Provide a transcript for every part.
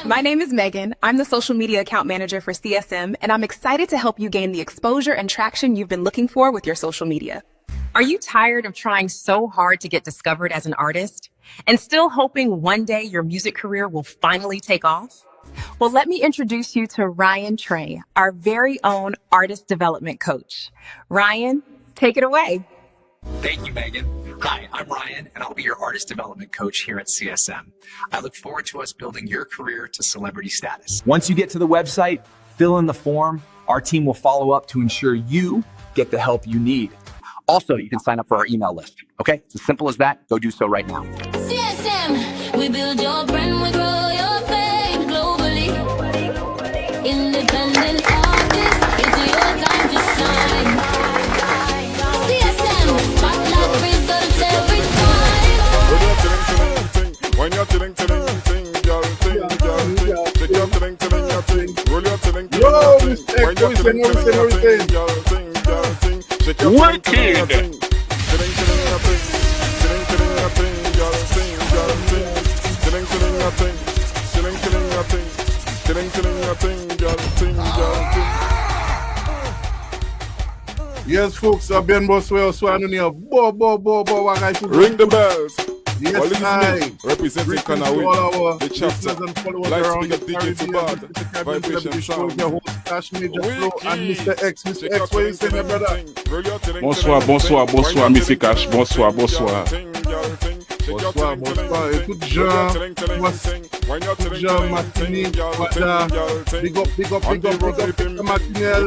My name is Megan. I'm the social media account manager for CSM, and I'm excited to help you gain the exposure and traction you've been looking for with your social media. Are you tired of trying so hard to get discovered as an artist and still hoping one day your music career will finally take off? Well, let me introduce you to Ryan Trey, our very own artist development coach. Ryan, take it away. Thank you, Megan. Hi, I'm Ryan, and I'll be your artist development coach here at CSM. I look forward to us building your career to celebrity status. Once you get to the website, fill in the form. Our team will follow up to ensure you get the help you need. Also, you can sign up for our email list. Okay? It's as simple as that. Go do so right now. CSM, we build your brand, we grow your fame globally. Independent artists, it's your time to shine. CSM, spotlight results every time. When you're ting, girl, ting, shake your ting, roll your ting, when you're ting, girl, ting, shake your ting, Yes, folks, I've been boss well, so I don't know. Ring the bells. Yes, I representing Kanawi, the chapter. Lights big up DJ to bad. Vibration sound. Your host, Cash Major Flow, and Mr. X. Mr. X, what you say, my brother? Bonsoir, Mr. Cash. Bonsoir. Écoute, Jean, Martini, Wada, big up, Martinel,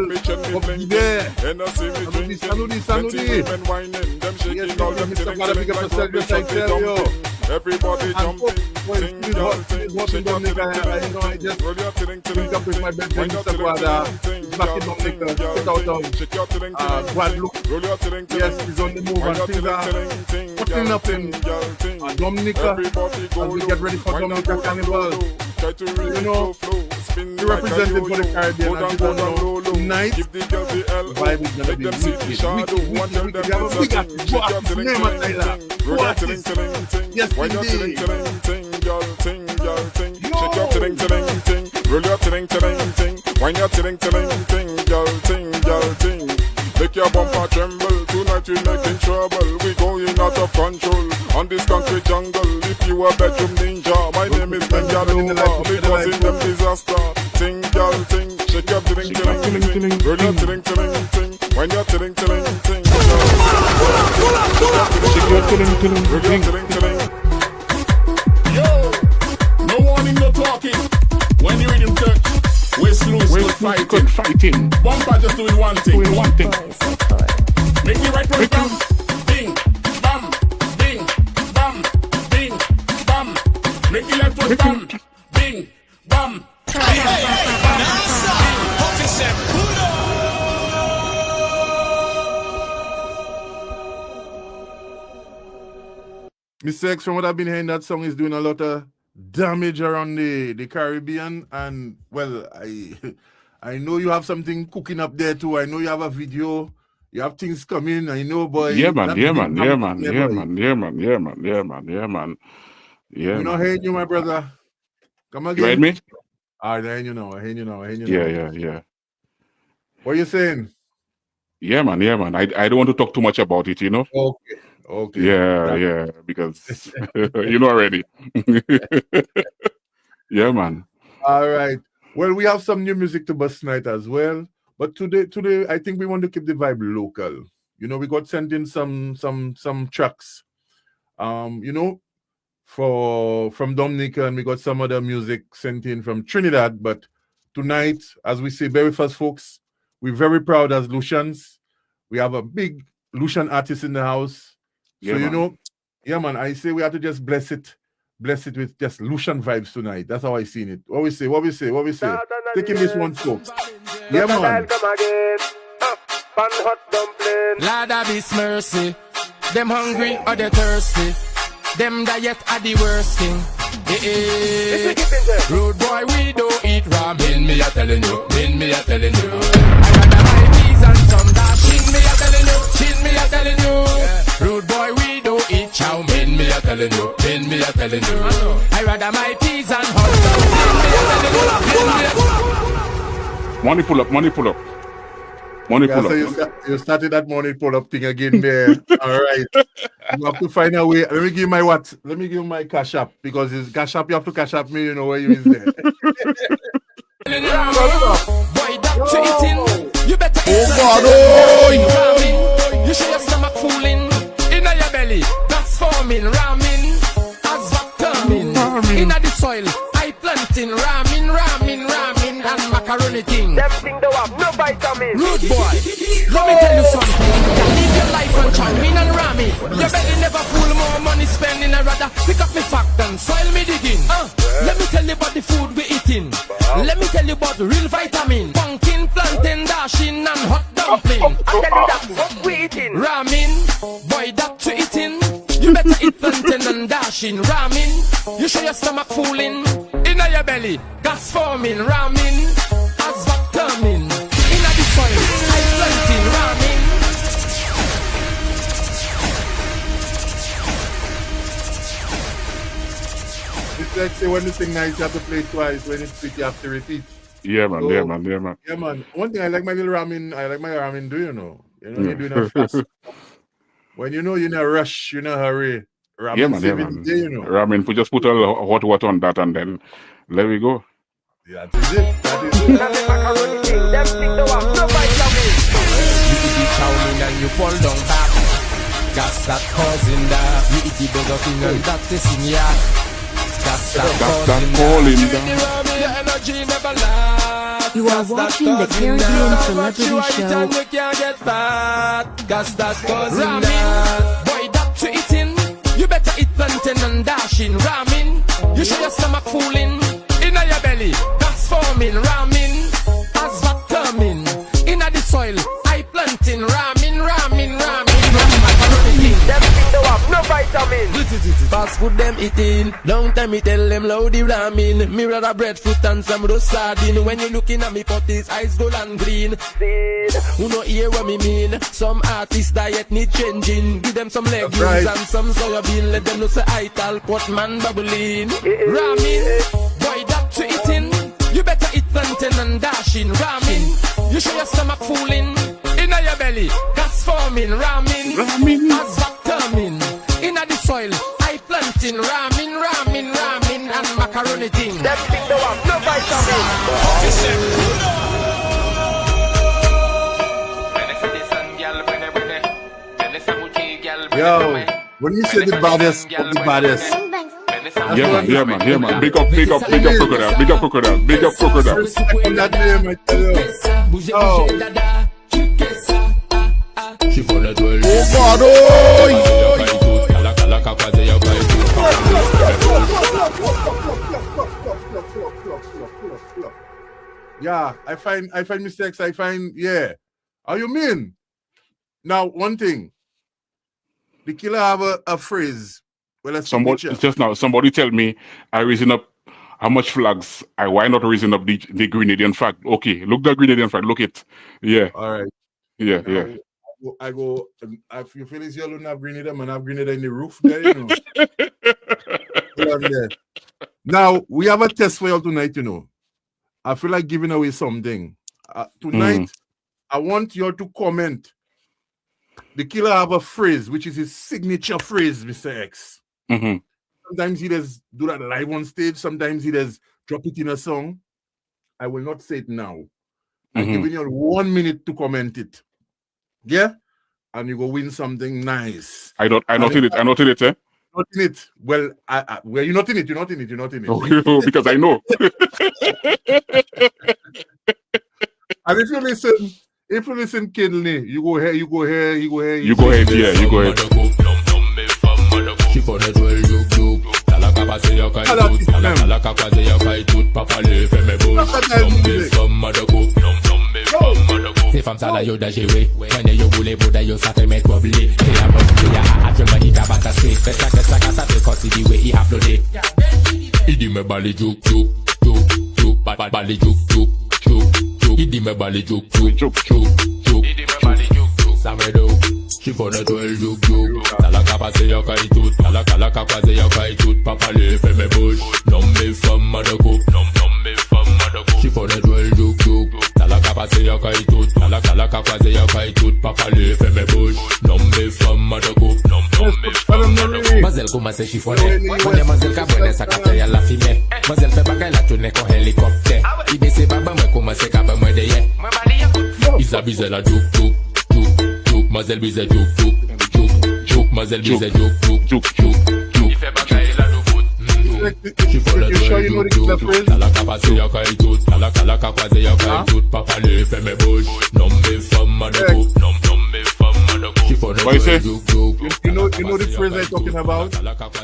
Sanoudi. Yes, Mr. Wada, big up yourself, just like tell you. Everybody jumping, I just link up with my best friend, Mr. Wada. He's back in Dominica, straight out of Guadeloupe. Yes, he's on the move, and things are putting up in Dominica, as we get ready for Dominica Carnival. You know, we represented for the Caribbean, and we don't know tonight, the vibe is going to be wicked. We got what's the name of Tyler? What is? Yes, indeed. Shake your ting, roll your ting, wind your ting, girl, make your bumper tremble. Tonight we making trouble. We going out of control on this concrete jungle. If you a bedroom ninja, my name is Benja Luma. Because in them disaster, ting, girl, ting. Shake your ting, roll your ting, wind your ting, shake your ting, roll your ting. Yo, no warning, no talking. When you in him touch, West Loose good fighting. Bumper just doing one thing. Make it right from bam, bing, bam, bing, bam, bing, bam. Make it left from bam, bing, bam. Mr. X, from what I've been hearing, that song is doing a lot of damage around the Caribbean, and well, I know you have something cooking up there too. I know you have a video, you have things coming. I know, boy. Yeah, man. We're not hearing you, my brother. Come again. You heard me? I hear you now. Yeah. What are you saying? Yeah, man. I don't want to talk too much about it, you know. Okay. Yeah, because you know already. Yeah, man. All right. Well, we have some new music to bust tonight as well. But today, I think we want to keep the vibe local. You know, we got sent in some tracks. You know, from Dominica, and we got some other music sent in from Trinidad. But tonight, as we say, very fast, folks, we're very proud as Lucians. We have a big Lucian artist in the house. Yeah, so, man. you know, yeah, man, I say we have to just bless it with just Lucian vibes tonight. That's how I seen it. What we say? Taking this one, folks. Yeah, man. Lord of His mercy. Them hungry or they thirsty. Them diet are the worst thing. Rude boy, we don't eat ramen. Me a telling you. I got the high peas and some dashing. Me a telling you. Rude boy, we don't eat chow mein, me a telling you, mein, me a telling you. I rather my peas and hot dog. Money pull up, money pull up. Money Yeah, pull so up. you started that money pull up thing again there. All right. You have to find a way. Let me give you my what? Let me give you my cash app because it's cash app. You have to cash app me. You know where you is there. Boy, that eating. You better eat ramen. You show your stomach fooling. Inna your belly, that's forming. Ramen, as coming. Inna the soil, I planting. Ramen, and macaroni thing. Them thing don't have no vitamins. Rude boy, let me tell you something. Live your life on chow mein and ramen. Your belly never full, more money spending. I rather pick up me fact and soil me digging. Let me tell you about the food we eating. Let me tell you about the real vitamin. Pumpkin, plantain, dashing, and hot dumpling. I tell you that what we eating. Ramen, boy, that you eating. You better eat plantain and dashing. Ramen, you show your stomach fooling. Inna your belly, gas forming. Ramen, as coming. Inna the soil, I planting. Ramen. It's like say when the thing nice, you have to play twice. When it's sweet, you have to repeat. Yeah, man, So, yeah, man, yeah, man. Yeah, man. One thing I like my little ramen. I like my ramen. Do you know? You know, you're doing a fast. When you know you're in a rush, you're in a hurry. Ramen Yeah, man, yeah, saving man. the day, you know. Ramen, we just put a little hot water on that and then let we go. Yeah, that is it. That is it. And the macaroni thing. Them thing don't have no vitamins. You eat the chow mein and you fall down back. Gas that causing that. You eat the burger king and that is in ya. Gas that causing calling that. You eat that. the ramen, your energy never lasts. You are Gas that watching the causing Caribbean that. Celebrity You eat Show. and you can't get fat. Gas that causing that. Boy, that you eating. You better eat plantain and dashing. Ramen, you show your stomach fooling. Inna your belly, that's forming. Ramen, as that coming. Inna the soil, I planting. Ramen, macaroni thing. Them thing don't have no vitamins. Fast food them eating. Long time me tell them loud the ramen. Me rather breadfruit and some roast sardine. When you looking at me potties, eyes gold and green. Who no hear what me mean? Some artists diet need changing. Give them some legumes right. and some soya bean. Let them know say I tell pot man bubbling. Ramen, boy that you eating. You better eat plantain and dashing. Ramen, you show your stomach fooling. Inna your belly, gas forming. Ramen, as that coming. Inna the soil, I planting. Ramen, and macaroni thing. Them thing don't have no vitamins. Yo, when you say the baddest of the baddest. Yeah, man. Big up Crocadile. Big up Crocadile. That name, I tell you. Oh. She follow the Yeah, I find mistakes. Yeah. How you mean? Now, one thing. The killer have a phrase. Well, somebody tell me I raising up how much flags. Why not raising up the Grenadian flag? Okay, look the Grenadian flag. Look it. Yeah. All right. Yeah, now, yeah. I go. If you feel it's yellow, have Grenada, man, have Grenada in the roof there. You know. There. Now we have a test for you tonight. You know, I feel like giving away something tonight. I want you to comment. The killer have a phrase, which is his signature phrase, Mr. X. Mm-hmm. Sometimes he does do that live on stage. Sometimes he does drop it in a song. I will not say it now. I'm giving you 1 minute to comment it. Yeah? And you go win something nice. I noted it. Not in it. Well, well, you're not in it. You're not in it. Oh, because I know. And if you listen keenly, you go here. You go ahead. She for the well you Talaka say you kai tut papa le fe me boss. Some mother go. C'est femme ça là yo da jouer. When you boule boda yo ça te met probably. Hey I'm up to ya. I tell my say. Fetch like ça because the way he upload it. He di me bali juk. Bali juk. He di me bali juk. He di me bali juk. Samedo. Chiffon étoile juk juk. T'as la capacité à caille tout. T'as la capacité à caille tout. Papa les fait mes bouches. Non mes femmes à de coupe. Non mes femmes à de coupe. Chiffon étoile juk juk. T'as la capacité à caille tout. T'as la capacité à caille tout. Papa les fait mes bouches. Non mes femmes à de coupe. Non mes femmes à de coupe. Mazel commence chiffonner. Bonne mazel cabane sa café à la fumée. Mazel fait bagaille la tourner con hélicoptère. Idée c'est baba moi commence cabane moi derrière. Isa bise la juk juk juk juk. Mazel bise juk juk juk juk. Mazel bise juk juk juk juk juk. Il fait bagaille la doubout. You sure you know the phrase? T'as la capacité à caille tout. T'as la capacité à caille tout. Papa les fait mes bouches. Non mes femmes à de coupe. Non mes femmes à de coupe. What you say? You know the phrase I'm talking about?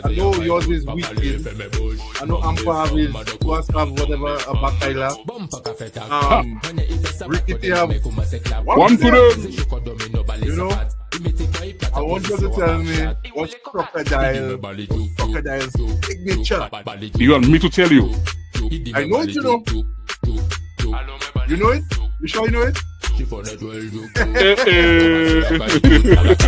I know yours is wicked. I know Ampa have his, Tuas have whatever, a Bakaila. Rickety have One to them. You know, I want you to tell me what's Crocadile's signature. You want me to tell you? I know it, you know. You know it? You sure you know it?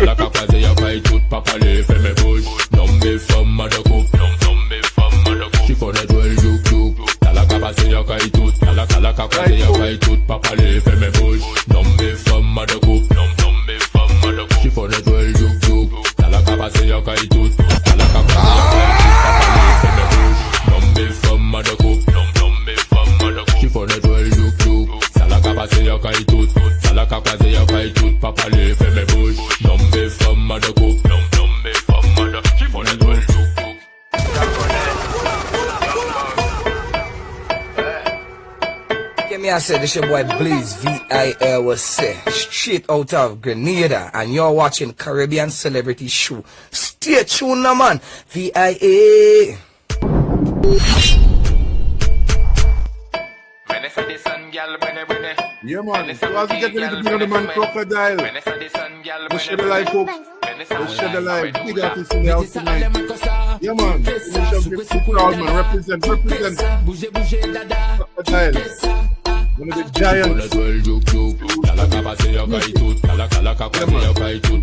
La capacité à caille tout. Papa les fait mes bouches. Non mes femmes à de coupe. Non mes femmes à de coupe. Chiffon étoile juk juk. T'as la capacité à caille tout. T'as la capacité à caille tout. Papa les fait mes bouches. Non mes femmes à de coupe. Non mes femmes à de coupe. Chiffon étoile juk juk. T'as la capacité à caille tout. T'as la capacité à caille tout. Papa les fait mes bouches. Non mes femmes à de coupe. Non mes femmes à de coupe. Chiffon étoile juk juk. T'as la capacité à caille tout. T'as la capacité à caille tout. Papa les fait mes bouches. Non mes femmes à de coupe. Non mes femmes à de coupe. Chiffon étoile juk juk. Yeah, me I said this your boy Blaze VIL was say straight out of Grenada, and you're watching Caribbean Celebrity Show. Stay tuned, now, man. VIA. Yeah, man. So as we get ready to bring on the man Crocadile, let's share the life, folks. Let's share the life. Big artists in the house tonight. Yeah, man. Finish up with the crowd, man. Represent. Crocadile. One of the giants.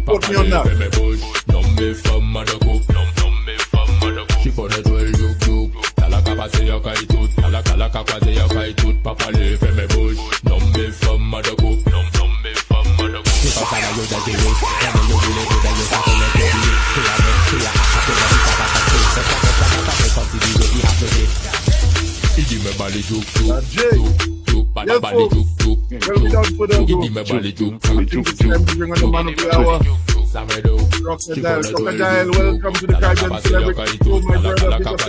Put me on that. Yes, folks. Well, without further ado, I think it's time to bring on the man of the hour. Crocadile, welcome to the Caribbean Celebrity Show, my brother.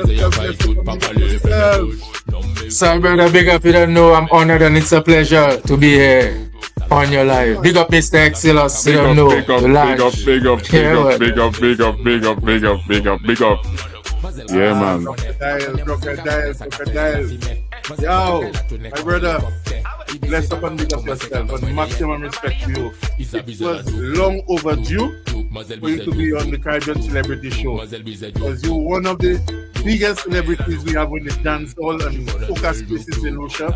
Big up yourself. So, brother, big up. You don't know, I'm honored and it's a pleasure to be here on your live. Big up, Mr. Excellus. You don't know, Big up. Yeah, man. Crocadile. Yo, my brother, bless up and big up yourself, but maximum respect to you. It was long overdue for you to be on the Caribbean Celebrity Show, because you're one of the biggest celebrities we have in the dance hall and focus spaces in Russia.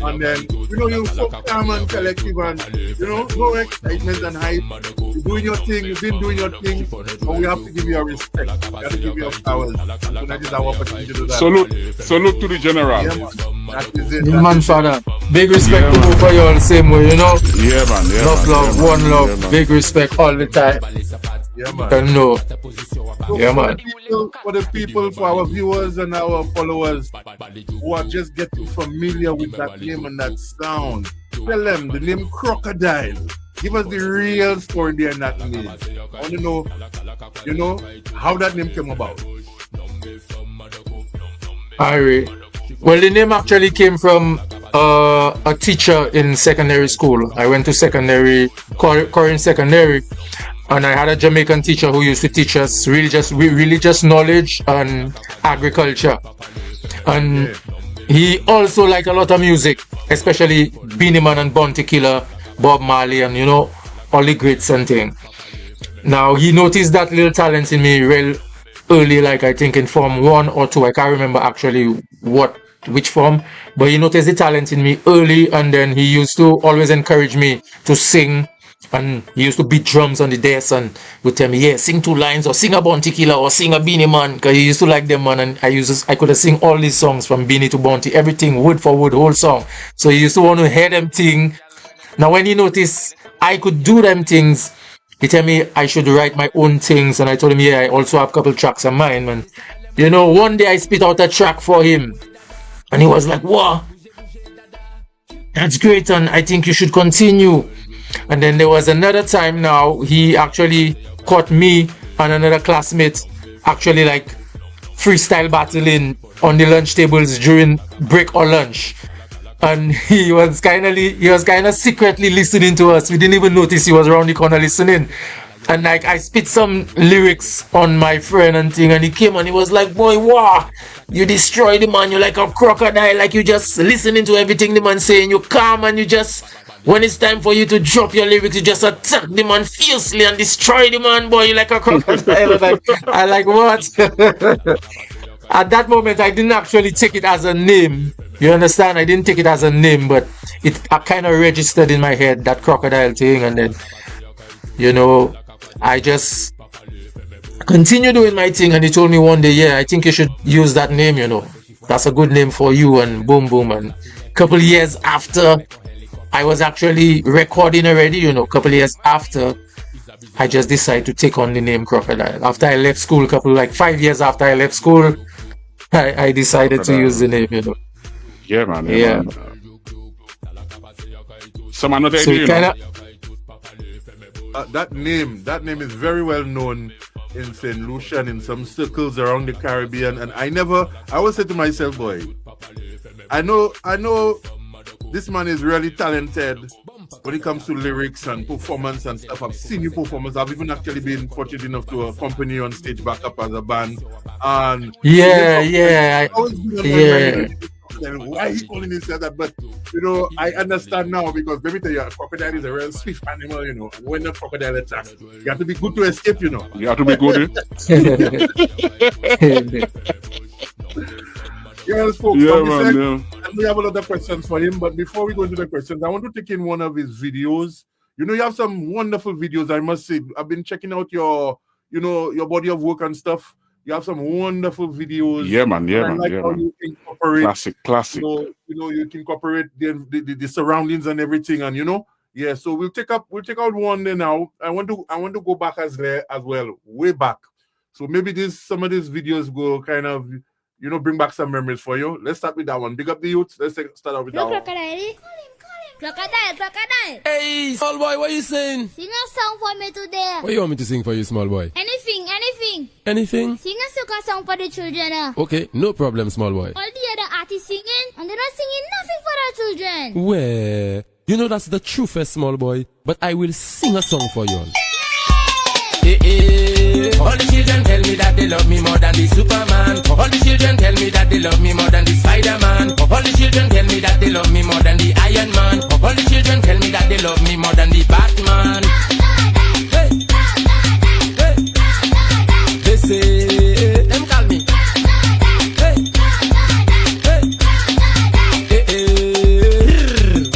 And then, you're so calm and collective and, no excitement and hype. You're doing your thing, you've been doing your thing, and we have to give you a respect. We have to give you a flowers. So that is our opportunity to do that. Salute to the general. Yeah, man. That is it. Man, father. Big respect to you for you all the same way, Yeah, man. Love, one love. Yeah, big respect all the time. Yeah, man. And no. So Yeah, man. for the people, for our viewers and our followers who are just getting familiar with that name and that sound, tell them the name Crocadile. Give us the real story behind that name. I want to know, how that name came about. Alright. Well, the name actually came from a teacher in secondary school. I went to Korean secondary, and I had a Jamaican teacher who used to teach us religious knowledge and agriculture. And he also liked a lot of music, especially Beanie Man and Bounty Killer, Bob Marley, and all the greats and things. Now he noticed that little talent in me real early, like I think in form 1 or 2. I can't remember actually which form, but he noticed the talent in me early, and then he used to always encourage me to sing And he used to beat drums on the desk and would tell me, yeah, sing 2 lines or sing a Bounty Killer or sing a Beanie Man. Because he used to like them, man. And I could have sing all these songs from Beanie to Bounty, everything, word for word, whole song. So he used to want to hear them thing. Now when he noticed I could do them things, he tell me I should write my own things. And I told him, yeah, I also have a couple tracks of mine, man. You know, one day I spit out a track for him. And he was like, wow, that's great, and I think you should continue. And then there was another time now, he actually caught me and another classmate actually like freestyle battling on the lunch tables during break or lunch. And he was kind of secretly listening to us. We didn't even notice he was around the corner listening. And like I spit some lyrics on my friend and thing, and he came and he was like, boy, wow, you destroy the man, you're like a crocodile, like you just listening to everything the man saying, you calm and you just, when it's time for you to drop your lyrics, you just attack the man fiercely and destroy the man, boy, you're like a crocodile. I like what? At that moment, I didn't actually take it as a name. You understand? I didn't take it as a name, but it kind of registered in my head, that crocodile thing, and then, you know, I just continue doing my thing, and he told me one day, yeah, I think you should use that name, you know. That's a good name for you, and boom, boom. And a couple years after I was actually recording already, you know, a couple years after, I just decided to take on the name Crocodile. After I left school, 5 years after I left school, I decided to use the name, you know. Yeah, man. Yeah. Man. Some another So idea, kinda, That name is very well known in St. Lucia and in some circles around the Caribbean. And I always say to myself, boy, I know this man is really talented when it comes to lyrics and performance and stuff. I've seen you performance. I've even actually been fortunate enough to accompany you on stage back up as a band. And yeah. Then why he calling himself that? But you know, I understand now, because let me tell you, a crocodile is a real swift animal, you know. And when a crocodile attacks, you have to be good to escape, you know. You have to be good. Yes, folks. Yeah, man, and we have a lot of questions for him. But before we go into the questions, I want to take in one of his videos. You know, you have some wonderful videos, I must say. I've been checking out your body of work and stuff. You have some wonderful videos. Yeah, man. Yeah, man. Like yeah, how man. you incorporate Classic. You know, you can incorporate the surroundings and everything, and you know, yeah. So we'll take out one day now. I want to go back as well, way back. So maybe some of these videos go kind of, you know, bring back some memories for you. Let's start with that one. Big up the youth. Let's start out with that one. Crocodile. Hey, small boy, what you saying? Sing a song for me today. What you want me to sing for you, small boy? Anything. Anything? Sing a soca song for the children. Okay, no problem, small boy. All the other artists singing, and they're not singing nothing for the children. Well, you know that's the truth, small boy. But I will sing a song for you all. All the children tell me that they love me more than the Superman. All the children tell me that they love me more than the Spider-Man. All the children tell me that they love me more than the Iron Man. All the children tell me that they love me more than the Batman. Hey. They say, them call me.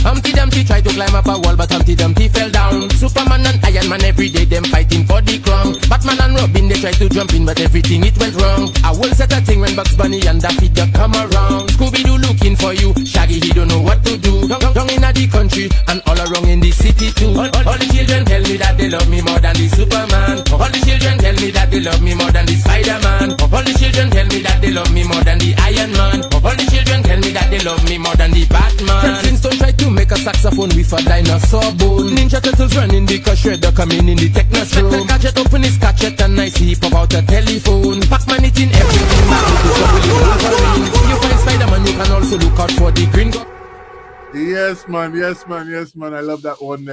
Humpty Dumpty tried to climb up a wall, but Humpty Dumpty fell down. Superman and Iron Man every day them fighting for the crown. Batman and Robin they tried to jump in, but everything it went wrong. I will set a thing when Bugs Bunny and Daffy Duck come around. Scooby-Doo looking for you, Shaggy he don't know what to do. Down in the country and all around in the city too. All the children tell me that they love me more than the Superman. All the children tell me that they love me more than the Spider-Man. All the children tell me that they love me more than the Iron Man. All the children tell me that they love me more than the Batman. Fred Flintstone tried to make a saxophone with a dinosaur bone. Ninja Turtles running because Shredder coming in the Technostroom. Gadget open his gadget and I see he pop out a telephone. Pac-Man eating everything. You find Spider-Man, you can also look out for the green. Yes, man. I love that one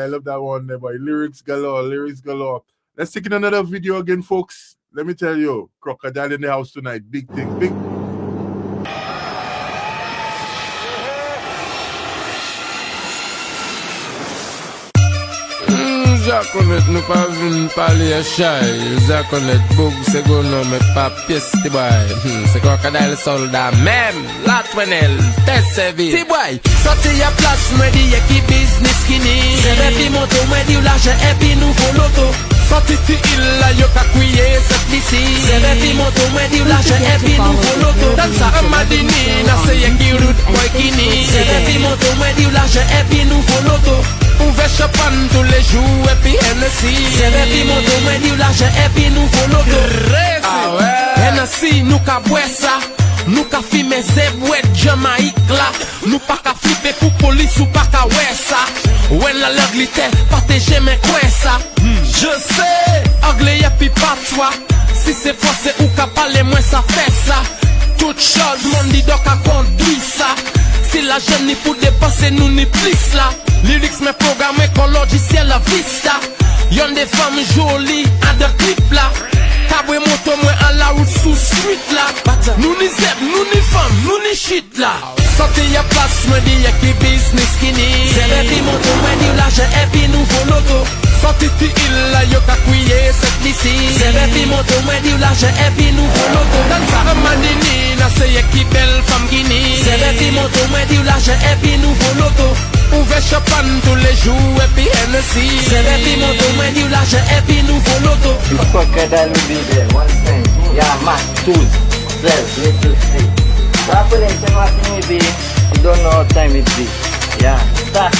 there, boy. Lyrics galore. Let's take in another video again, folks. Let me tell you, Crocodile in the house tonight. Big things, big. Jaconet nou pa vin pale a chay. Jaconet boug se gono me pa pies ti boy. Se Crocadile soldat même la twenel test service. Ti boy, sorti a place me di ki business kini. Se repi moto me di ou l'argent et puis nou voloto. Sorti ti il la yo ka kouye set lisi. Se repi moto me di ou l'argent et puis nou voloto. Dan sa amadini na se ki route boy kini. Se repi moto me di ou l'argent et puis nou voloto. Ouvert chapan tous les jours et puis Hennessy. C'est repi moto me di ou l'argent et puis nou voloto. Ah ouais. Hennessy nou ka bwe sa. Nou ka fime zebwet Jamaïque la. Nou pa ka flipe pou polis ou pa ka wè sa. When la l'anglité, partage men kwen sa. Je sais, anglais et puis patois. Si c'est forcé ou ka pale moins ça fait ça. Toute chose, mon dit donc a conduit ça. Si la jeune ni pour dépenser nous ni plus là. Lyrics me programmé con logiciel la vista. Y'en des femmes jolies en de clip là. Caboué moto moi en la route sous street là. Nous ni zeb, nous ni femme, nous ni shit là. Sorti ya place me dit y'a qui business kini. C'est repi moto me dit l'argent et puis nous voloto. Sorti ti il la yo ka kouye set lisi. C'est repi moto me dit l'argent et puis nous voloto. Dan sa amadini na se y'a qui belle femme kini. C'est repi moto me dit l'argent et puis nous voloto. Ouvert chapan tous les jours et puis Hennessy. C'est repi moto me dit l'argent et puis nous voloto. Crocadile will be there, one thing. Yeah, man, tools, cells, little thing. Rappelez, c'est ma fini, you don't know how time it be. Yeah, start.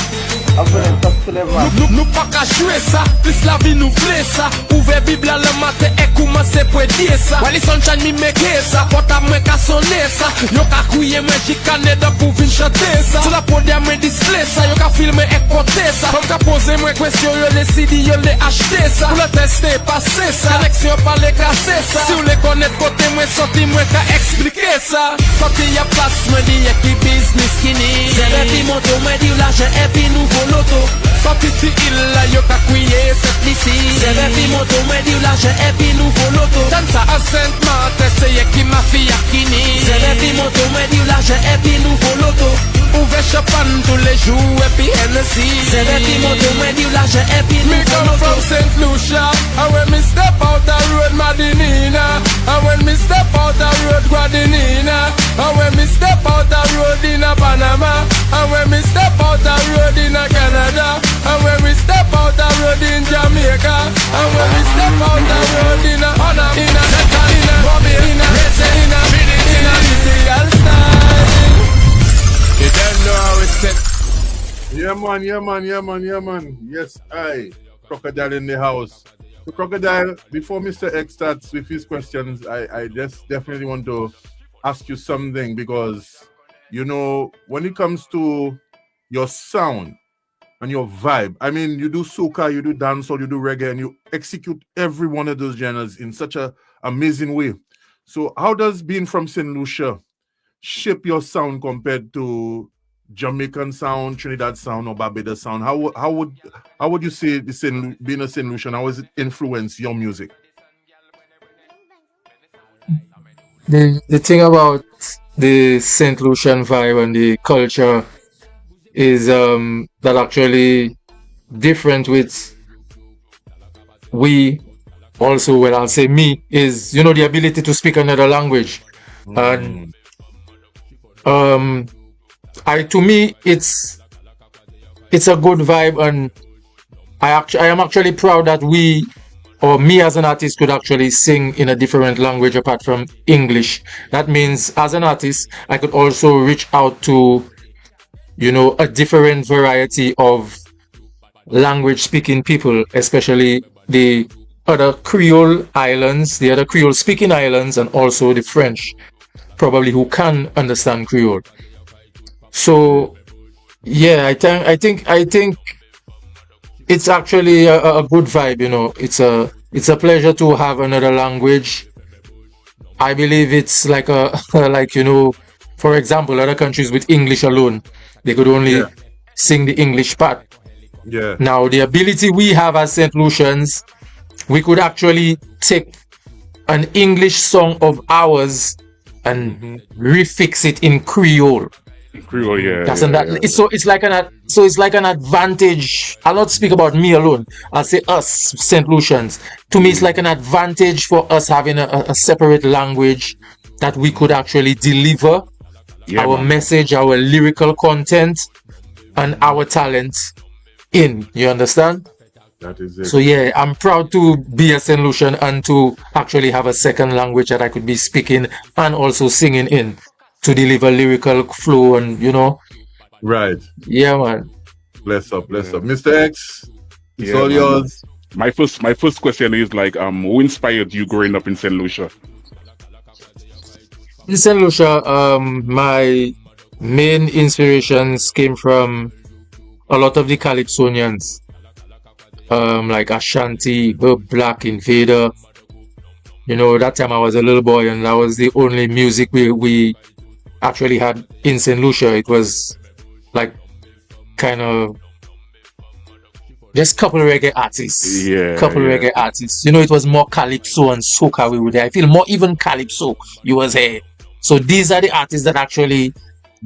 Nou pa ka jwe sa, plus la vi nou vle sa. Ouve Bibla le matin e koumanse pou diye sa. Wali sunshine mi meke sa, pota mwen ka sone sa. Yo ka kouye mwen jikane da pou vin chante sa. Sou la podia mwen display sa, yo ka filme e kote sa. Kom ka pose mwen kwestyon yo le CD yo le achete sa. Pou le teste pase sa, seleksyon pa le krase sa. Si ou le konet kote mwen sorti mwen ka explike sa. Sorti ya plas mwen di ye ki business kini. Se repi moto mwen di ou l'argent e pi nou voloto. Sorti ti il la yo ka kouye set lisi. Se repi moto mwen di ou l'argent e pi nou voloto. Dan sa a Saint-Martin se ye ki mafia kini. Se repi moto mwen di ou l'argent e pi nou voloto. Ouve chapan tous les jours et puis Hennessy. Se repi moto mwen di ou l'argent e pi nou Me come from St. Lucia. And when me step out the road Madinina. And when me step out the road Guadinina. And when me step out the road in Panama. And when me step out the road in Canada. And when we step out the road in Jamaica. And when we step out the road in Panama, in Bobby, in Israel style. You don't know how it's set. Yeah man, yeah man, yeah man, yeah man. Yes, I, Crocadile in the house. So Crocadile, before Mr. X starts with his questions, I just definitely want to ask you something, because, you know, when it comes to your sound and your vibe, I mean, you do soca, you do dancehall, you do reggae, and you execute every one of those genres in such a amazing way. So how does being from St. Lucia shape your sound compared to Jamaican sound, Trinidad sound, or Barbados sound? How would you say being a St. Lucian, how has it influenced your music? The thing about the St. Lucian vibe and the culture is that actually different with we also, well, I'll say me, is, you know, the ability to speak another language. And to me it's a good vibe, and I am actually proud that we, or me as an artist, could actually sing in a different language apart from English. That means as an artist I could also reach out to, you know, a different variety of language speaking people, especially the other Creole islands, the other Creole speaking islands, and also the French, probably, who can understand Creole. So yeah, I think it's actually a good vibe, you know. It's a pleasure to have another language. I believe it's like like, you know, for example, other countries with English alone, they could only sing the English part. Yeah. Now the ability we have as St. Lucians, we could actually take an English song of ours and refix it in Creole. Creole, yeah. It's like So it's like an advantage. I'll not speak about me alone. I'll say us, St. Lucians. To me, it's like an advantage for us having a separate language that we could actually deliver our message, our lyrical content, and our talent in. You understand? That is it. So yeah, I'm proud to be a St. Lucian and to actually have a second language that I could be speaking and also singing in to deliver lyrical flow and, you know. Right. Yeah, man. Bless up. Mr. X, it's all yours. My first question is like, who inspired you growing up in St. Lucia? In St. Lucia, my main inspirations came from a lot of the Calypsonians, like Ashanti, Herb Black, Invader. You know, that time I was a little boy and that was the only music we actually had in St. Lucia. It was like kind of just couple reggae artists. Reggae artists. You know, it was more calypso and soca we were there. I feel more even calypso you was here. So these are the artists that actually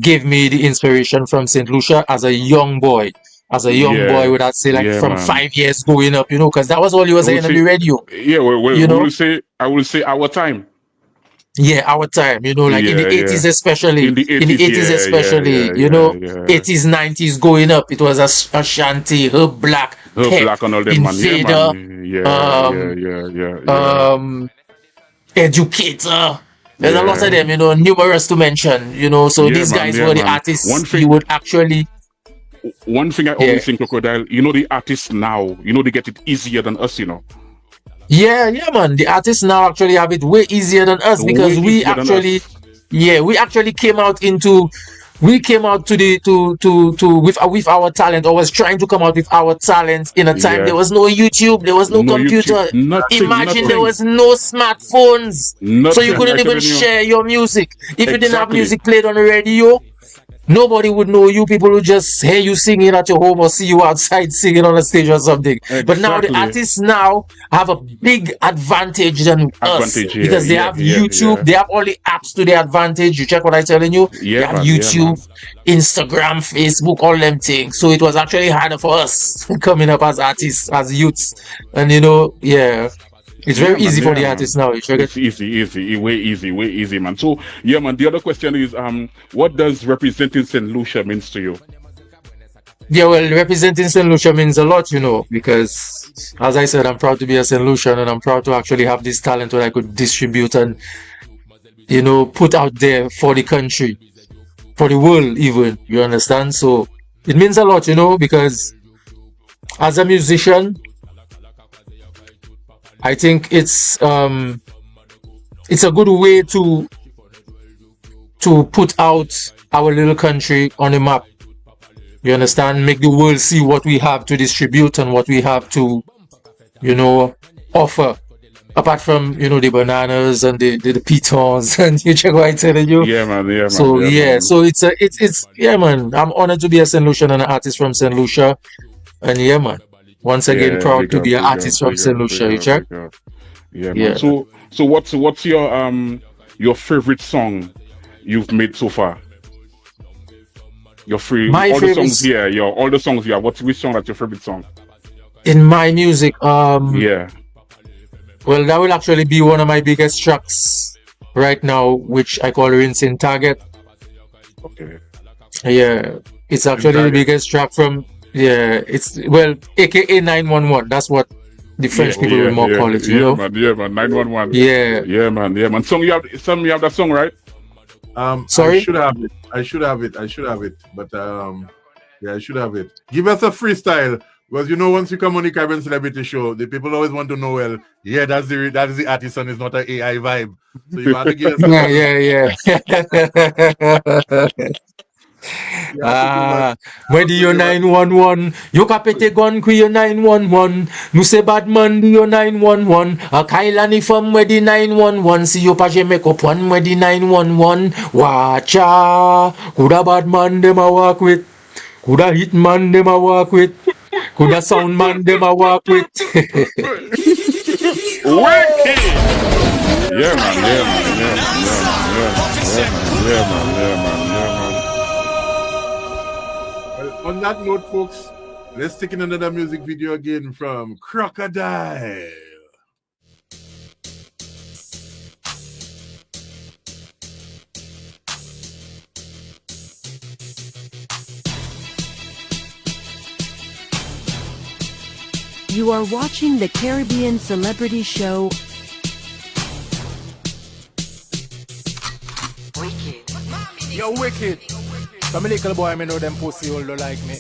gave me the inspiration from St. Lucia as a young boy. As a young boy, would I say, like from 5 years going up, you know, because that was all you was saying on the radio. Yeah, you know? I will say our time. Yeah, our time, you know, like in the 80s especially. In the 80s especially, you know, 80s, 90s going up. It was Ashanti, Herb Black, Black and all them, Invader, Educator. There's a lot of them, you know, numerous to mention, you know. So these guys were the artists you would actually. One thing I always think, Crocadile, you know, the artists now, you know, they get it easier than us, you know. Yeah, man. The artists now actually have it way easier than us because we actually came out with our talent, or was trying to come out with our talent in a time there was no YouTube, there was no computer. Imagine there was no smartphones, so you couldn't even share your music. If you didn't have music played on the radio, nobody would know you. People would just hear you singing at your home or see you outside singing on a stage or something. Exactly. But now the artists now have a big advantage than us because they have YouTube. They have all the apps to their advantage. You check what I'm telling you. They have YouTube, Instagram, Facebook, all them things. So it was actually harder for us coming up as artists, as youths. And you know, it's very easy for the artists now. It's easy, way easy, man. So, man, the other question is, what does representing St. Lucia means to you? Yeah, well, representing St. Lucia means a lot, you know, because, as I said, I'm proud to be a St. Lucian and I'm proud to actually have this talent that I could distribute and, you know, put out there for the country, for the world even, you understand? So, it means a lot, you know, because as a musician, I think it's a good way to put out our little country on the map. You understand? Make the world see what we have to distribute and what we have to, you know, offer. Apart from, you know, the bananas and the pitons and you check what I'm telling you. Man. So so it's man. I'm honored to be a St. Lucian and an artist from St. Lucia, and man. Once again, proud to be an artist from St. Lucia, you check? Man. So what's your favorite song you've made so far? All the songs here. Which song is your favorite song? In my music, well, that will actually be one of my biggest tracks right now, which I call Rinsing Target. Okay. Yeah, it's actually the biggest track from. Yeah, it's AKA 911. That's what the French people will more call it. You know? Man, 911. Yeah, man. You have that song, right? Sorry, I should have it. But I should have it. Give us a freestyle because you know once you come on the Caribbean Celebrity Show, the people always want to know. Well, that is the artist and it's not an AI vibe. So you have to give us. Where your 911? You capete gun ku your 911. You say bad man do your 911. A Kailani from where the 911. See you paje make up one where the 911. Watcha. Coulda bad man them a walk with. Coulda hit man them a walk with. Coulda sound man them a walk with. Yeah, man. On that note, folks, let's take in another music video again from Crocadile. You are watching the Caribbean Celebrity Show. Yo, wicked. Some little boy, me know them pussy all don't like me.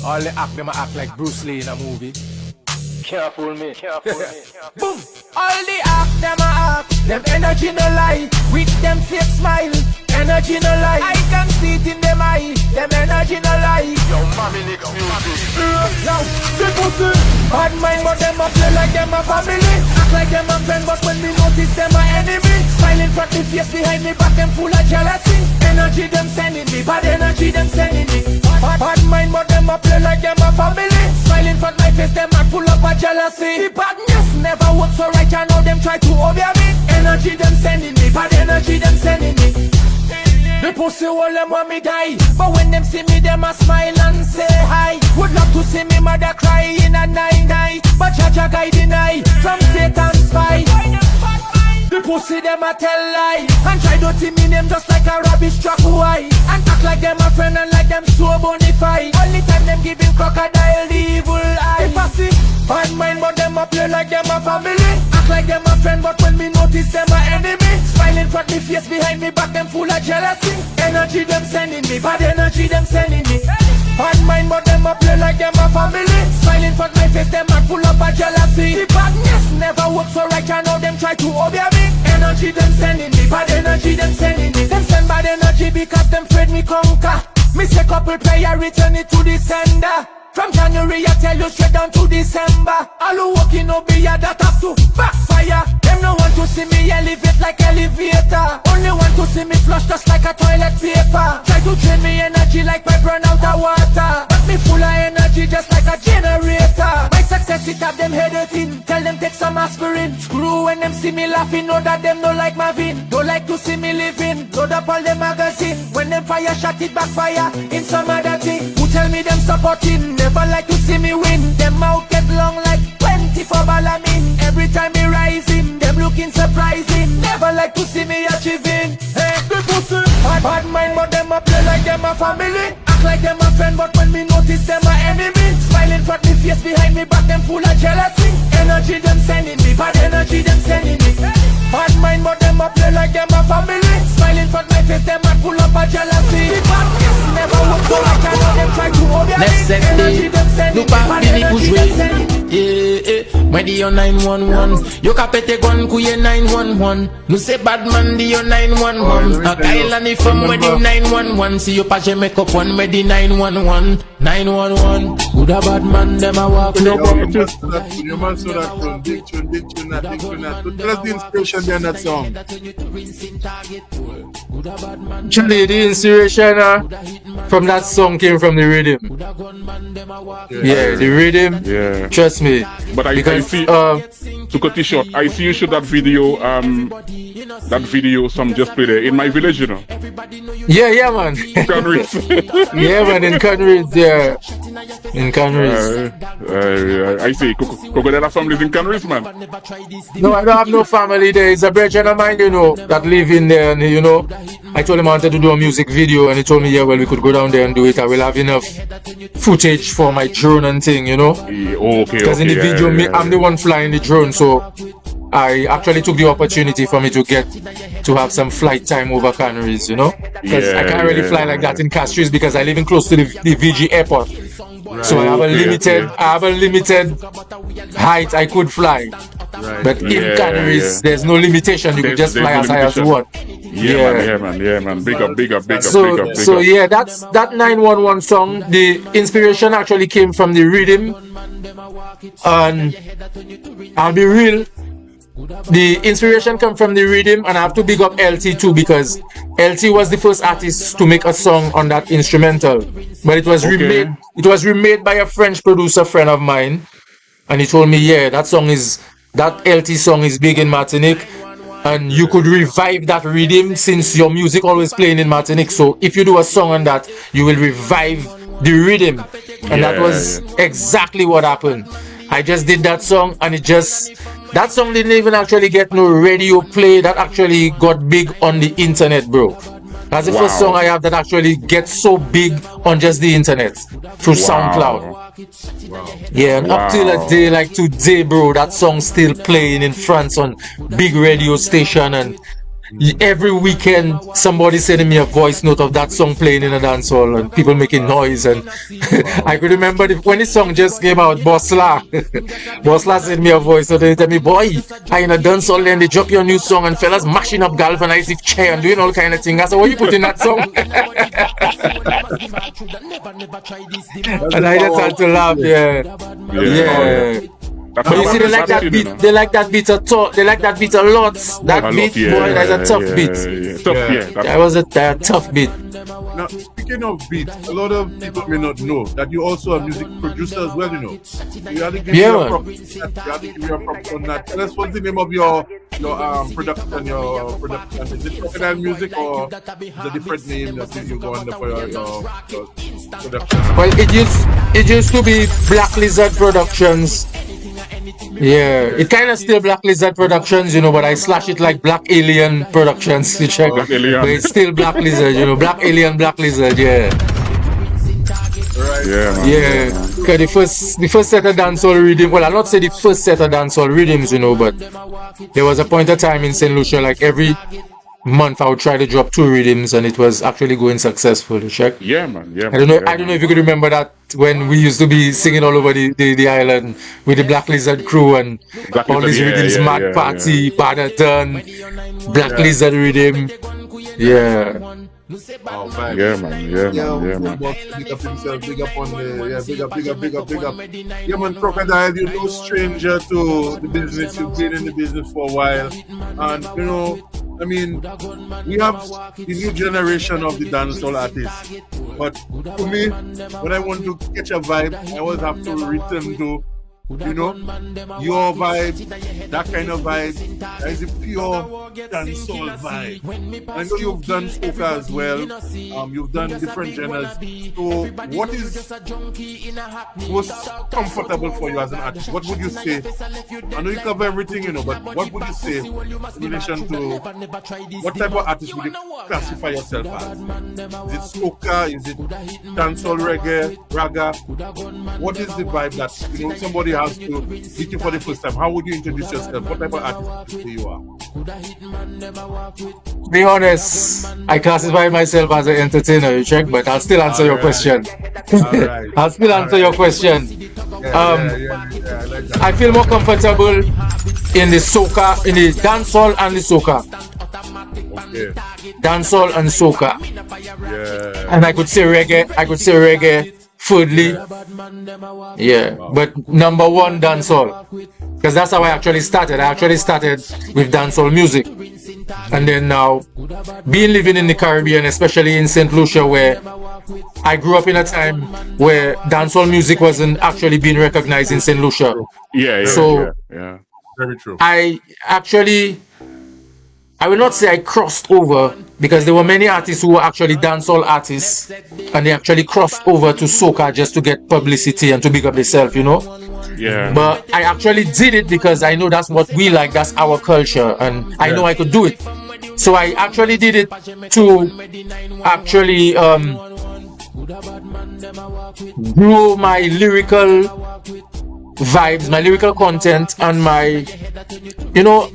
All they act, them act like Bruce Lee in a movie. Careful me. Boom! All the act, them a act. Them energy no lie. With them fake smile. Energy no lie. I can see it in them eye. Them energy no lie. Yo, mommy nigga music. Now, the pussy. Bad mind, but them a play like them a family. Act like them a friend, but when we notice them a enemy. Smiling front the face behind me, back them full of jealousy. Energy them sending me, bad energy them sending me. Bad mind, but them a play like them a family. Smiling front my face, them a full up of jealousy. The badness never works so right, I know them try to obey me. Energy them sending me, bad energy them sending me. The pussy all them want me die, but when them see me, them a smile and say hi. Would love to see me mother cry in a night, but Jaja guy deny from Satan's spy. The pussy them a tell lie and try to team me name just like a rubbish truck why and act like them a friend and like them so bonafide. Only time them giving Crocadile the evil eye. If I see bad mind, but them a play like them a family. Act like them a friend, but when me notice them a enemy. Smiling front me face behind me, back them full of jealousy. Energy them sending me, bad energy them sending me. Bad mind, but them a play like them a family. Smiling front my face, them a full up of jealousy. The badness never works so right, I know them try to obey me. Energy them sending me, bad energy them sending me. Them send bad energy because them afraid me conquer. Me say couple prayer, return it to the sender. From January I tell you straight down to December. All who walking no be a that have to backfire. Them no want to see me elevate like elevator. Only want to see me flush just like a toilet paper. Try to drain me energy like pipe run out of water. But me full of energy just like a generator. My success it have them head hurting. Tell them take some aspirin. Screw when them see me laughing. Know that them no like my vin. Don't like to see me living. Load up all the magazine. When them fire shot it backfire in some other thing. Who tell me them supporting? Never like to see me win. Them mouth get long like 24 balamin. Every time me rising, them looking surprising. Never like to see me achieving. Hey, the pussy. Bad mind, but them a play like them a family. Act like them a friend, but when me notice them a enemy. Smiling front me face behind me, back them full of jealousy. Energy them sending me, bad energy them sending me. Bad mind, but them a play like them a family. Smiling front my face, them a full up of jealousy. The badness never work so like I know them try to obey me. Energy them sending me, bad energy them sending me. When the 911, you capete gun kuye 911. No say bad man the 911. A Kyle and from where the 911. See you patch make up one where the 911. 911. Good a bad man them a walk. You man saw that from big tune, that. But tell us the inspiration behind that song. Actually, the inspiration from that song came from the rhythm. Yeah, the rhythm. Yeah. Trust me. But I see, to cut it short, I see you shoot that video, some just play there in my village, you know. Yeah, man. Conrads. Yeah, man, in Conrads, yeah. In Conrads. I see. Crocadile families in Conrads, man. No, I don't have no family there. It's a brethren of mine, you know, that live in there, and you know, I told him I wanted to do a music video, and he told me, yeah, well, we could go down there and do it. I will have enough footage for my drone and thing, you know. Okay. Because in the video, I'm the one flying the drone, so I actually took the opportunity for me to have some flight time over Canaries, you know. Because I can't really fly like that in Castries because I live in close to the VG airport. Right. So I have a limited height I could fly. Right. But in Canaries, there's no limitation. You can just fly as high as you want. Yeah, man. Big up. So yeah, that's that 911 song. The inspiration actually came from the rhythm, and I'll be real. The inspiration come from the rhythm, and I have to big up LT too because LT was the first artist to make a song on that instrumental. But it was remade. It was remade by a French producer friend of mine, and he told me, yeah, that LT song is big in Martinique, and you could revive that rhythm since your music always playing in Martinique. So if you do a song on that, you will revive the rhythm, and that was exactly what happened. I just did that song, and that song didn't even actually get no radio play. That actually got big on the internet, bro. That's the first song I have that actually gets so big on just the internet through SoundCloud. Yeah, and up till a day like today, bro, that song still playing in France on big radio station, and every weekend somebody sending me a voice note of that song playing in a dance hall and people making noise. And I could remember when the song just came out, Bossla Bossla sent me a voice note, they tell me, boy, I in a dance hall and they drop your new song and fellas mashing up galvanized chair and doing all kind of things. I said, what you put in that song? And I just had to laugh. Yeah. But you see, they like that beat. They like that beat a lot. They like that beat a lot. That beat, boy, that's a tough beat. That was a tough beat. Now, speaking of beats, a lot of people may not know that you also a music producer as well. You know, you have to give you a props on that. Tell us what's the name of your production. Your production, is it Crocadile Musik or is a different name that you go under for your production? Well, it used to be Black Lizard Productions. Yeah, it kind of still Black Lizard Productions, you know, but I slash it like Black Alien Productions to check. But it's still Black Lizard, you know, Black Alien, Black Lizard, yeah. Right. Yeah. Cause the first set of dancehall rhythm. Well, I'll not say the first set of dancehall rhythms, you know, but there was a point of time in St. Lucia, like every month I would try to drop 2 rhythms, and it was actually going successful. Check. Yeah, man. I don't know if you could remember that when we used to be singing all over the island with the Black Lizard crew and all these rhythms, Mad Party, Badder Done, Black Lizard rhythm. Yeah. Oh, yeah, man. Big up himself, big up on the, big up. Yeah, man, Crocadile, you're no stranger to the business. You've been in the business for a while, and you know, I mean, we have the new generation of the dancehall artists. But for me, when I want to catch a vibe, I always have to return to, you know, your vibe, that kind of vibe. That is a pure dancehall vibe. I know you've done soca as well. You've done different genres. So, what is most comfortable for you as an artist? What would you say? I know you cover everything, you know, but what would you say in relation to what type of artist would you classify yourself as? Is it soca? Is it dancehall, reggae, raga? What is the vibe that, you know, somebody has to meet you for the first time? How would you introduce yourself? What type of artist would you say you are? Be honest, I classify myself as an entertainer, you check, but I'll still answer your question. I'll still answer your question. I feel more comfortable in the soca, in the dancehall and the soca. Dancehall and soca. And I could say reggae, thirdly. But number one, dancehall. Because that's how I actually started. I actually started with dancehall music. And then now, living in the Caribbean, especially in St. Lucia, where I grew up in a time where dancehall music wasn't actually being recognized in St. Lucia. So, very true. I will not say I crossed over, because there were many artists who were actually dancehall artists, and they actually crossed over to soca just to get publicity and to big up themselves, you know. But I actually did it because I know that's what we like, that's our culture, and I know I could do it. So I actually did it to actually grow my lyrical vibes, my lyrical content, and my, you know,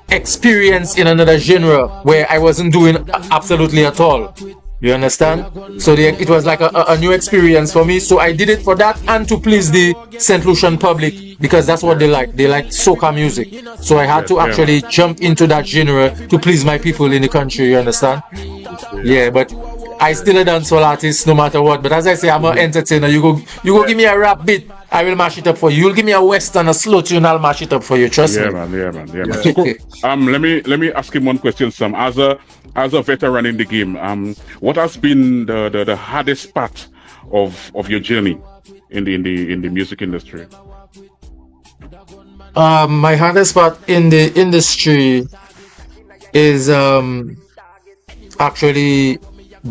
experience in another genre where I wasn't doing absolutely at all. You understand? So it was like a new experience for me. So I did it for that and to please the St. Lucian public, because that's what they like. They like soca music. So I had to actually jump into that genre to please my people in the country. You understand? Yeah, but I still a dancehall artist no matter what. But as I say, I'm an entertainer. You go give me a rap beat, I will mash it up for you. You'll give me a western, a slow tune, I'll mash it up for you. Trust me. Yeah, man. So, let me ask him one question, Sam. As a veteran in the game, what has been the hardest part of your journey in the music industry? My hardest part in the industry is actually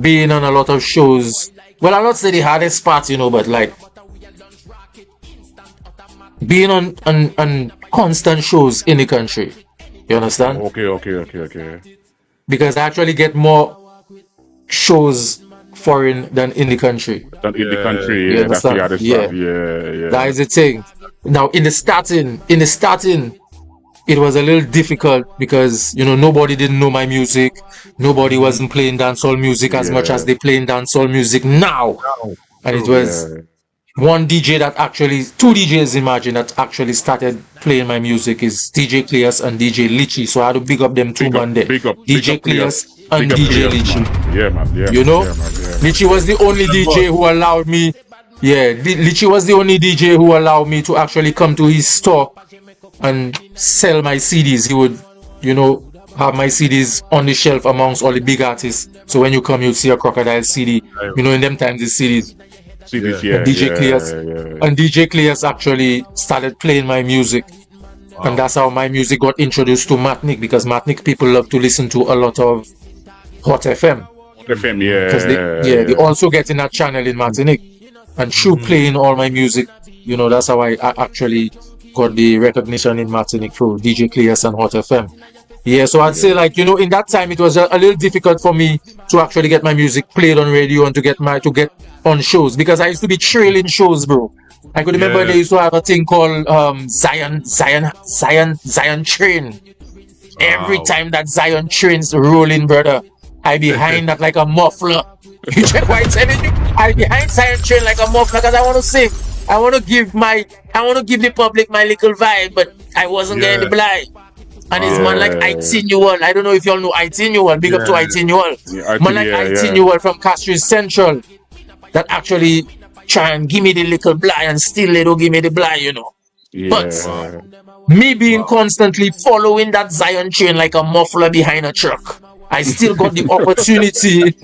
being on a lot of shows well, I'll not say the hardest part, you know, but like being on constant shows in the country. You understand? Okay. Because I actually get more shows foreign than in the country. In the country, You yeah, that's the understand? hardest Yeah. part. Yeah. That is the thing. Now in the starting, it was a little difficult because, you know, nobody didn't know my music. Nobody wasn't playing dancehall music as much as they playing dancehall music now. And it was one DJ that actually, two DJs, imagine, that actually started playing my music is DJ Cleus and DJ Litchi. So I had to big up them two man there. DJ Cleus and DJ Litchi. Yeah, man. Yeah, you know, yeah. Litchi was the only DJ who allowed me. Yeah, Litchi was the only DJ who allowed me to actually come to his store and sell my CDs. He would, you know, have my CDs on the shelf amongst all the big artists. So when you come, you'll see a Crocadile CD. You know, in them times, the CDs. Yeah, and DJ Cleus actually started playing my music. And that's how my music got introduced to Matnik, because Matnik people love to listen to a lot of Hot FM. Because they also get in that channel in Martinique. And through playing all my music, you know, that's how I actually got the recognition in Martinique through DJ Cleus and Hot FM. Yeah, so I'd say, like, you know, in that time it was a little difficult for me to actually get my music played on radio and to get on shows, because I used to be trailing shows, bro. I could remember they used to have a thing called Zion Train. Every time that Zion Train's rolling, brother, I behind that like a muffler. You check what I'm telling you? I behind Zion Train like a muffler because I want to sing. I want to give the public my little vibe, but I wasn't getting the blind. And it's man like Itinual. I don't know if y'all know Itinual. Big up to Itinual. Man like Itinual from Castries Central that actually try and give me the little blind and still they don't give me the blind, you know. But me being constantly following that Zion Train like a muffler behind a truck, I still got the opportunity.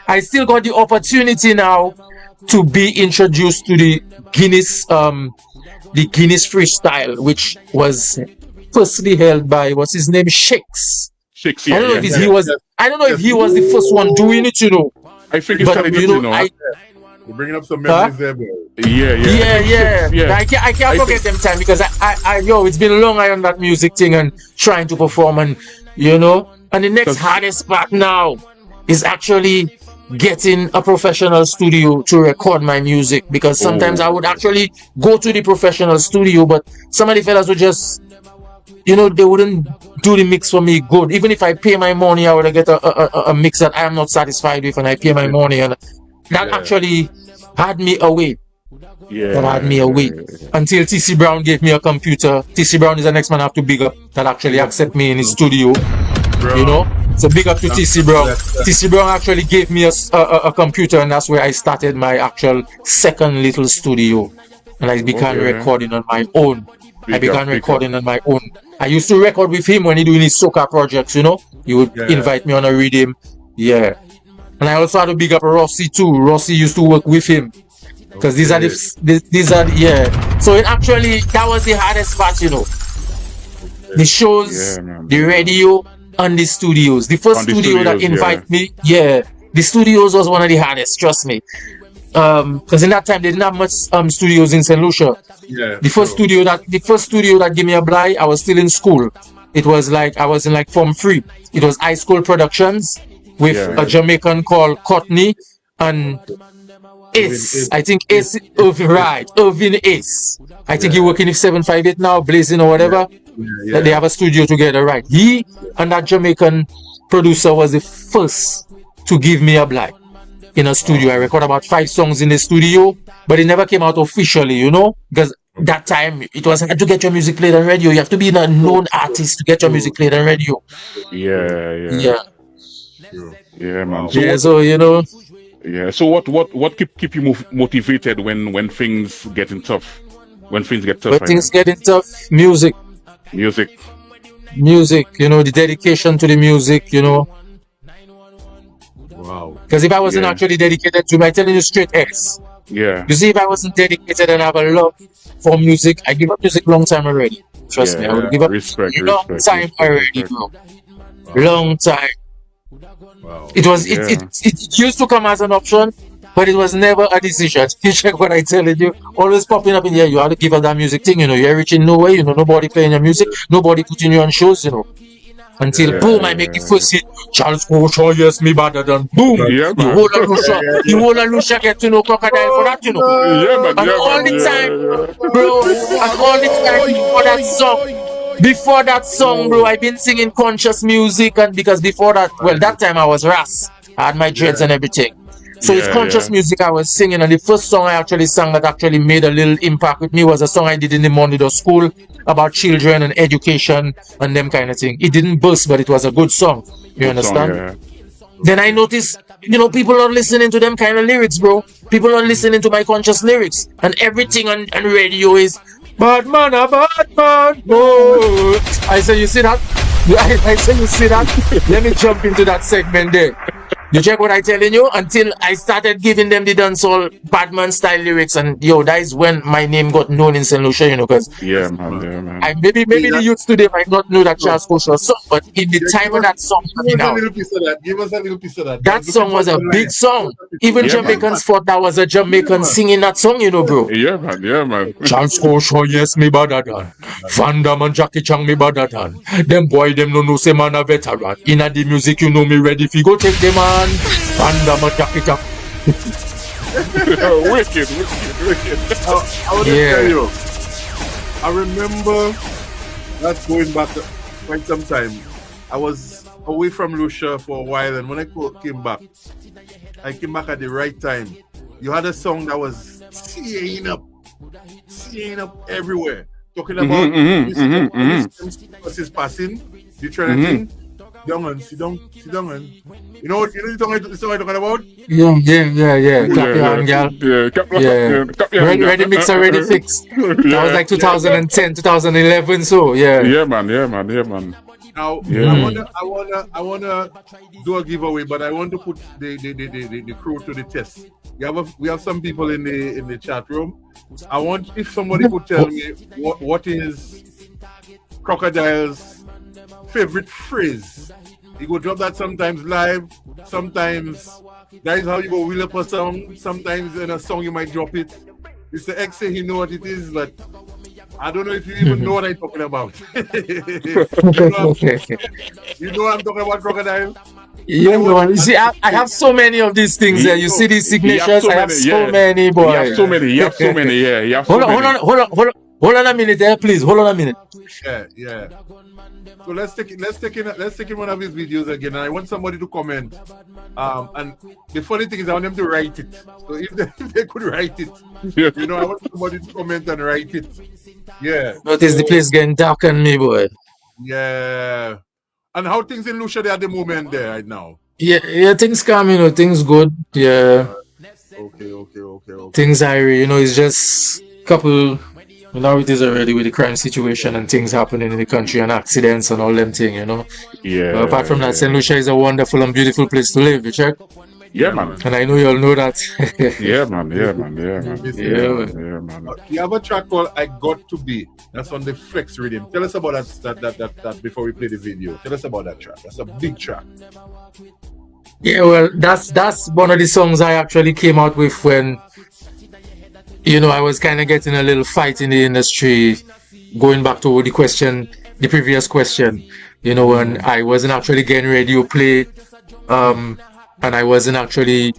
I still got the opportunity now to be introduced to the Guinness freestyle, which was firstly held by what's his name, Shakes. Shakes. I don't know if he was. I don't know if he was the first one doing it, you know. I think it's but you know, we're bringing up some memories there, bro. Yeah. I can't forget them time because it's been long I on that music thing and trying to perform, and you know. And the next hardest part now is actually getting a professional studio to record my music, because sometimes I would actually go to the professional studio, but some of the fellas would just, you know, they wouldn't do the mix for me good. Even if I pay my money, I would get a mix that I am not satisfied with, and I pay my money, and that actually had me away. That had me away until TC Brown gave me a computer. TC Brown is the next man I have to big up that actually accept me in his studio. You know, so big up to TC Brown. TC Brown actually gave me a computer, and that's where I started my actual second little studio, and I began recording on my own. On my own. I used to record with him when he doing his soca projects, you know. He would invite me on a rhythm. Yeah. And I also had to big up Rossi too. Rossi used to work with him. Because these are So it actually, that was the hardest part, you know. The shows, the radio, and the studios. The first studio that invited me, the studios was one of the hardest, trust me. Because in that time they didn't have much studios in St. Lucia. The first studio that gave me a blind, I was still in school. It was like I was in like Form 3. It was high school productions with a Jamaican called Courtney and Ace. I think Ace Irvin Ace. I think he working in 758 now, Blazing or whatever. That they have a studio together, right? He and that Jamaican producer was the first to give me a blind in a studio. I recorded about 5 songs in the studio, but it never came out officially, you know, because that time it was hard to get your music played on radio. You have to be a known artist to get your music played on radio. Yeah, man. So you know. Yeah. So what keep you motivated when things getting tough? When things get tough. When things getting tough, music. Music. You know, the dedication to the music. You know. Wow. Because if I wasn't actually dedicated to, I'm telling you straight X. Yeah. You see, if I wasn't dedicated and have a love for music, I give up music long time already. Trust me, I would give up long time already, bro. Long time. Wow. It used to come as an option, but it was never a decision. You check what I telling you. Always popping up in here. You have to give up that music thing. You're reaching nowhere. Nobody playing your music. Nobody putting you on shows. Until boom, I make the first hit. Charles Kosher, yes, me better than boom. Yeah, The whole of Lucia, the whole of Lucia get to know Crocadile for that, Yeah, man. And all the time, bro, and all the time before that song, bro, I've been singing conscious music, and because before that, well, that time I was Ras. I had my dreads and everything. So it's conscious music I was singing, and the first song I actually sang that actually made a little impact with me was a song I did in the Monitor School about children and education and them kind of thing. It didn't burst, but it was a good song. You understand? Then I noticed, people are listening to them kind of lyrics, bro. People are listening to my conscious lyrics, and everything on radio is bad man, a bad man. Oh, I say, you see that? I say, you see that? Let me jump into that segment there. You check what I telling you? Until I started giving them the dancehall Batman style lyrics, and that is when my name got known in St. Lucia, because man. Maybe the youths today might not know that Charles Kosher song, but in the time of that song coming out, Give us a little piece of that. that song was a big song. Even Jamaicans thought that was a Jamaican singing that song, bro. Yeah, man. Charles Kosher, yes, me better than Van Damme and Jackie Chan, me better than them boy, them no know say man a veteran. Inna the music, me ready if you go take them on. Van Damme and Jackie Chan. Wicked. I want to tell you, I remember that's going back quite some time. I was away from Lucia for a while, and when I came back at the right time. You had a song that was seeing up everywhere, talking about versus passing, the Trinity. Sit down, and you know the song I'm talking about? Yeah. Clap your hand, girl. Ready mix already fixed. That was like 2010, 2011. So Yeah, man. Now I wanna do a giveaway, but I want to put the crew to the test. We have some people in the chat room. I want if somebody could tell me what is Crocadile's favorite phrase. You go drop that sometimes live, sometimes that is how you go wheel up a song. Sometimes in a song you might drop it. Mr. X say he know what it is, but I don't know if you even know what I'm talking about. You know I'm talking about Crocadile? You see, I have so many of these things there. You see these signatures? I have so many, boy. You have so many, yeah. Hold on a minute there, please. Hold on a minute. Yeah. So let's take in one of his videos again, and I want somebody to comment. And the funny thing is, I want them to write it. So if they could write it, I want somebody to comment and write it. Yeah. Notice the place getting dark on me, boy. Yeah. And how things in Lucia there at the moment there right now? Yeah, things calm, things good. Yeah. Okay. Things are, it's just couple. Now it is already with the crime situation and things happening in the country and accidents and all them things, Yeah. But apart from that, St. Lucia is a wonderful and beautiful place to live, you check? Yeah, man. And I know you all know that. Yeah, man. You have a track called I Got to Be. That's on the Flex Rhythm. Tell us about that before we play the video. Tell us about that track. That's a big track. Yeah, well, that's one of the songs I actually came out with when I was kind of getting a little fight in the industry, going back to the previous question, when I wasn't actually getting radio play, and I wasn't actually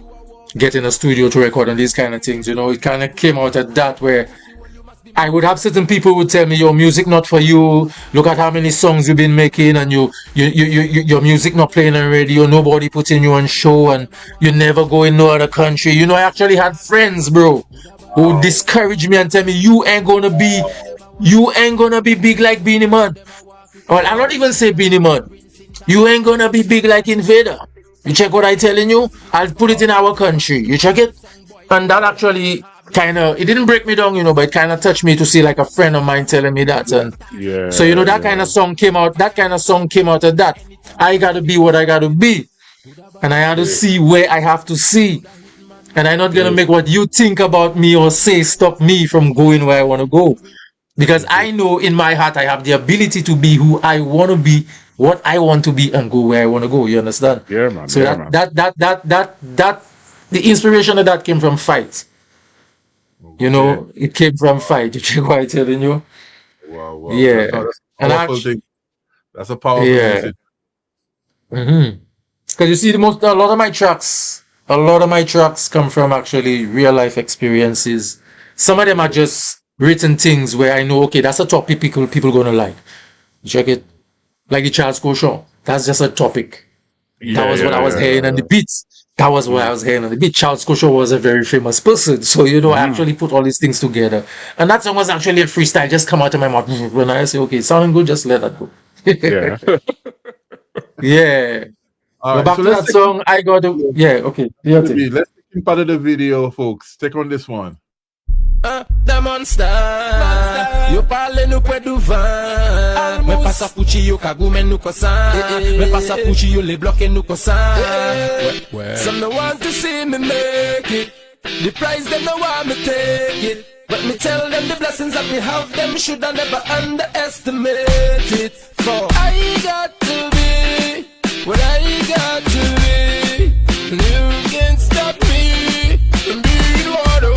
getting a studio to record on these kind of things, it kind of came out at that where I would have certain people who would tell me, your music not for you, look at how many songs you've been making, and your music not playing on radio, nobody putting you on show, and you never go in no other country. I actually had friends, bro, who discourage me and tell me you ain't gonna be big like Beanie Man. Well, I'll not even say Beanie Man. You ain't gonna be big like Invader. You check what I telling you? I'll put it in our country. You check it? And that actually it didn't break me down, but it kind of touched me to see like a friend of mine telling me that. And so, that kind of song came out of that. I gotta be what I gotta be. And I had to see where I have to see. And I'm not going to make what you think about me or say stop me from going where I want to go. Because I know in my heart I have the ability to be who I want to be, what I want to be, and go where I want to go. You understand? Yeah, man. So that the inspiration of that came from fight. You know, it came from fight. You check what I'm telling you? Wow. Yeah. That's a powerful thing. That's a powerful message. Because you see, a lot of my tracks come from actually real life experiences. Some of them are just written things where I know, okay, that's a topic people gonna like. You check it, like the Charles Cochon. That's just a topic. That was what I was hearing on the beats. That was what I was hearing on the beat. Charles Cochon was a very famous person, so I actually put all these things together. And that song was actually a freestyle, just come out of my mouth. When I say, okay, sounding good, just let that go. Yeah. All Back to that song, I got the okay. Let's take part of the video, folks. Take on this one. The monster. Yo parle nou pwe douvan. Me pasa pouchi yo kagoumen nou kosan. Me pasa pouchi yo le bloke nou kosan. Some no want to see me make it. The price them no want me take it. But me tell them the blessings that me have, them should I never underestimate it. For I got to be what I got to be. You can't stop me from being water.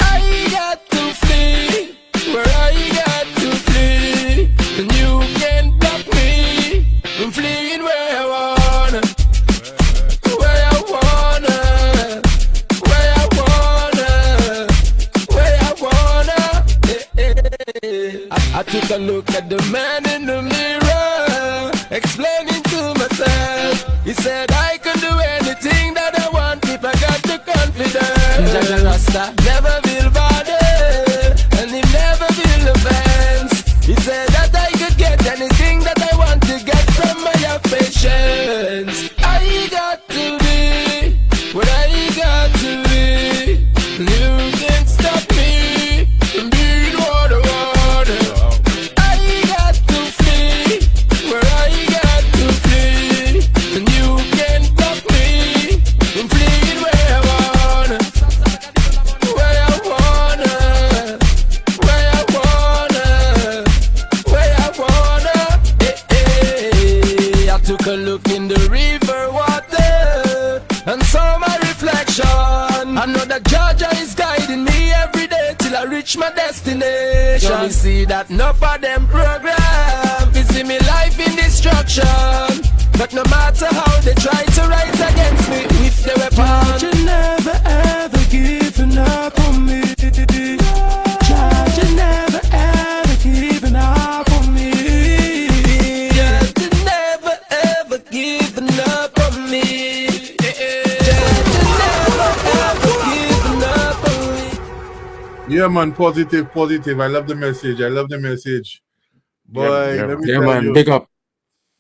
I got to flee where I got to flee. And you can't block me from fleeing where I wanna. Where I wanna. Where I wanna. Where I wanna. I took a look at the man in the mirror, explaining to myself. He said I can do anything that I want if I got the confidence. Jaja Rasta never will bother, and he never will offense. He said that I could get anything that I want to get from my patience. I got to be what I got to be. You can't stop me from being water. I got to flee where I got to flee, and you can't stop me from fleeing where I wanna. Where I wanna. Where I wanna. Where I wanna. I took a look in the river water and saw my reflection. I know that Georgia is guiding me every day till I reach my destination. You see that enough of them program, you see me life in destruction. But no matter how they try to rise against me with the weapon, you never ever given up on me. Georgia never ever given up on me. Georgia never ever given up on me. Yeah, man, positive. I love the message. Boy, let me tell you, big up.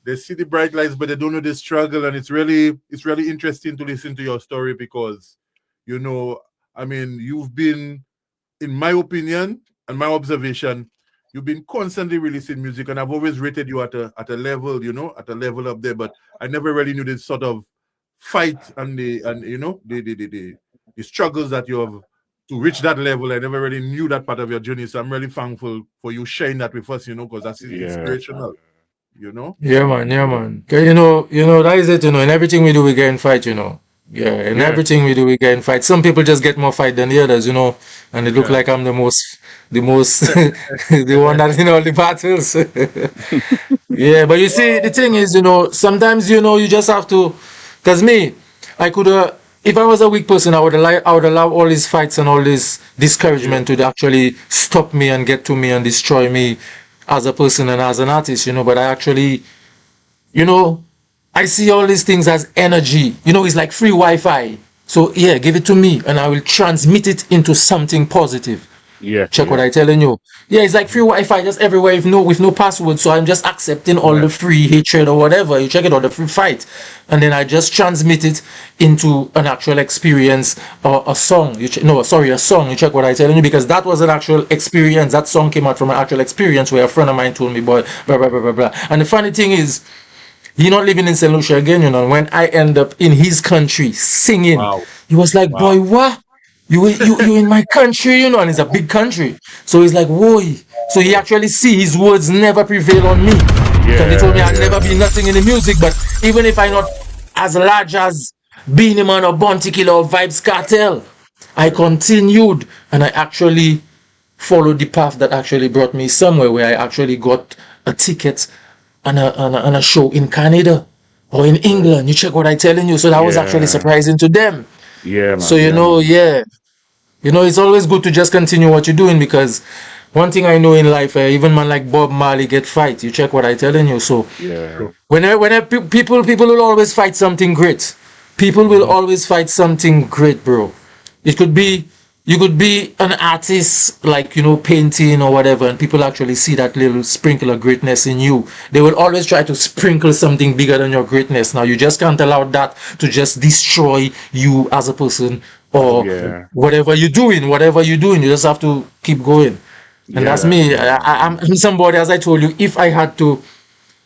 They see the bright lights, but they don't know the struggle, and it's really interesting to listen to your story because, I mean, you've been, in my opinion and my observation, you've been constantly releasing music, and I've always rated you at a level, at a level up there, but I never really knew this sort of fight and the struggles that you have to reach that level. I never really knew that part of your journey, so I'm really thankful for you sharing that with us, because that's inspirational. Yeah, man. That is it, in everything we do, we get in fight, everything we do, we get in fight. Some people just get more fight than the others, and it look like I'm the most, the one that in all the battles. Yeah, but you see, the thing is, sometimes, you just have to, because me, I could, if I was a weak person, I would allow all these fights and all this discouragement to actually stop me and get to me and destroy me as a person and as an artist, but I actually, I see all these things as energy. It's like free Wi-Fi. So yeah, give it to me and I will transmit it into something positive. Check what I'm telling you. Yeah, it's like free Wi-Fi just everywhere with no password. So I'm just accepting all the free hatred or whatever. You check it, or the free fight. And then I just transmit it into an actual experience or a song. A song. You check what I'm telling you, because that was an actual experience. That song came out from an actual experience where a friend of mine told me, boy, blah, blah, blah, blah, blah. And the funny thing is, he not living in St. Lucia again, when I end up in his country singing, he was like, boy, what? You in my country, and it's a big country. So he's like, whoa. So he actually see his words never prevail on me. Because they told me I'd never be nothing in the music, but even if I'm not as large as Beenie Man or Bounty Killer or Vibes Cartel. I continued and I actually followed the path that actually brought me somewhere where I actually got a ticket and a show in Canada or in England. You check what I'm telling you. So that was actually surprising to them. Yeah, man. So, you know, it's always good to just continue what you're doing because one thing I know in life, even man like Bob Marley get fight. You check what I'm telling you. So whenever people will always fight something great. People will always fight something great, bro. It could be you could be an artist like, you know, painting or whatever, and people actually see that little sprinkle of greatness in you. They will always try to sprinkle something bigger than your greatness. Now you just can't allow that to just destroy you as a person or whatever you're doing, you just have to keep going. And that's me. I'm somebody, as I told you, if I had to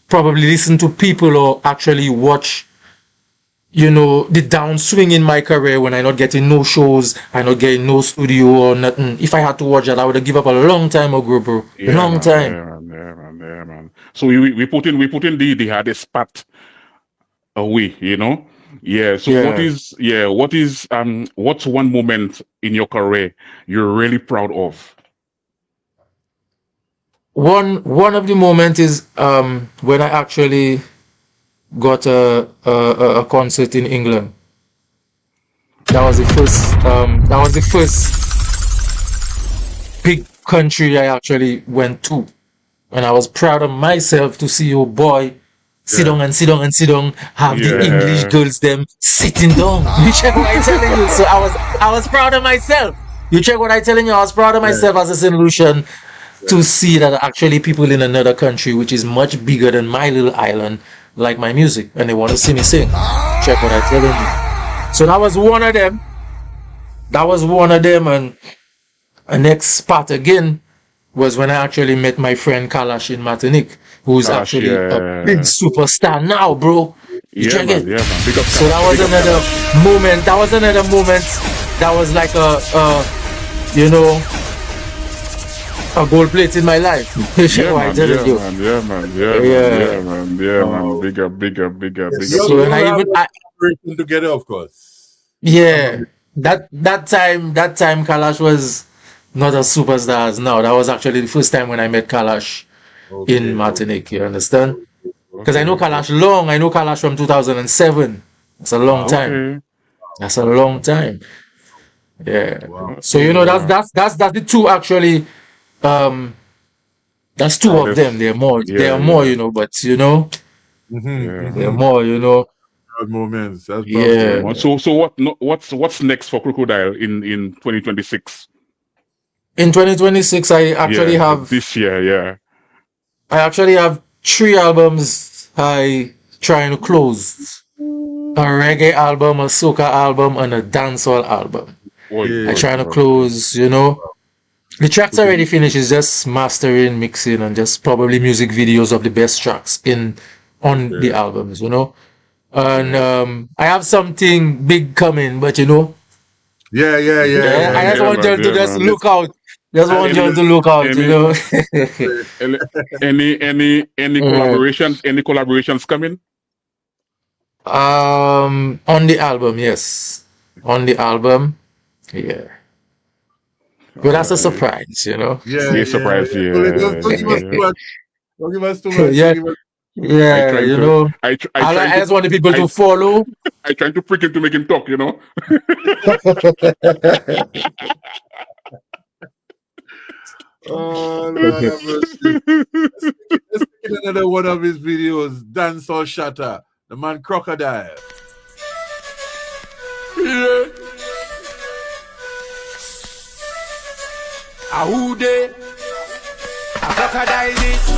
probably listen to people or actually watch, you know, the downswing in my career when I'm not getting no shows, I'm not getting no studio or nothing. If I had to watch that, I would have given up a long time ago, bro. Long time. Yeah, man. So we put in the hardest part away, you know. Yeah. So what's one moment in your career you're really proud of? One of the moments is when I actually got a concert in England. That was the first big country I actually went to, and I was proud of myself to see your boy sit down, have the English girls them sitting down. You check what I'm telling you. So I was proud of myself. You check what I'm telling you. I was proud of myself as a St. Lucian to see that actually people in another country, which is much bigger than my little island, like my music and they want to see me sing. Check what I'm telling you. So that was one of them. And the next part again was when I actually met my friend Kalash in Martinique, who's actually a big superstar now, bro. You check it. So that was another moment. That was like a gold plate in my life. Yeah, man. Bigger. So when I together, of course. Yeah, that time Kalash was not a superstar as now. That was actually the first time when I met Kalash in Martinique. You understand? Because I know Kalash long. I know Kalash from 2007. That's a long time. That's a long time. Yeah. Wow. So you know that's the two actually. That's two of them. There are more. There are more, you know. But you know, there are more. You know. Moments. That's So what's next for Crocadile in 2026? In 2026, I actually have this year. I actually have 3 albums I trying to close. A reggae album, a soca album, and a dancehall album. I trying to close, you know. The tracks already finished. It's just mastering, mixing, and just probably music videos of the best tracks on the albums, you know. And I have something big coming, but you know. Yeah. I just want you to just look out. Just want you to look out, you know. Any collaborations? Any collaborations coming? On the album, yes. On the album, yeah. But that's a surprise, you know. Yeah. Surprise, yeah. Don't give us too much. Yeah, you know. I just want the people to follow. I trying to prick him to make him talk, you know. Oh, Lord have mercy. Let's take another one of his videos, Dance or Shatter. The man Crocadile. Yeah. Ahude. A crocodile this.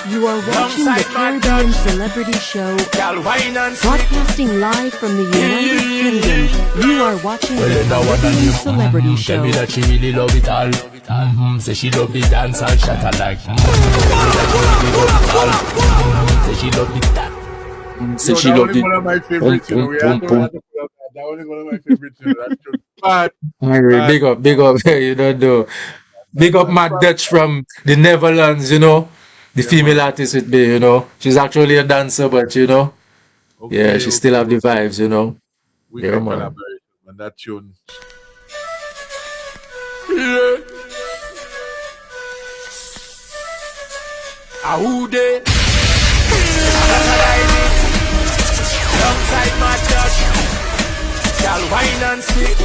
You are watching the Caribbean Celebrity Show, broadcasting live from the United Kingdom. You are watching the Caribbean Celebrity Show. Tell me that she really love it all. Say she love the dance and shatter like. Say she love the Say she love the. One of my favorites, you know. That was one of my favorites. Big up, you don't know. Big up Matt Dutch from the Netherlands, you know. The female artist with me, you know. She's actually a dancer, but you know, she still have the vibes, you know. Wicked man. collaboration, man. That tune. Yeah. Who they? Alongside my church, y'all wine and stick.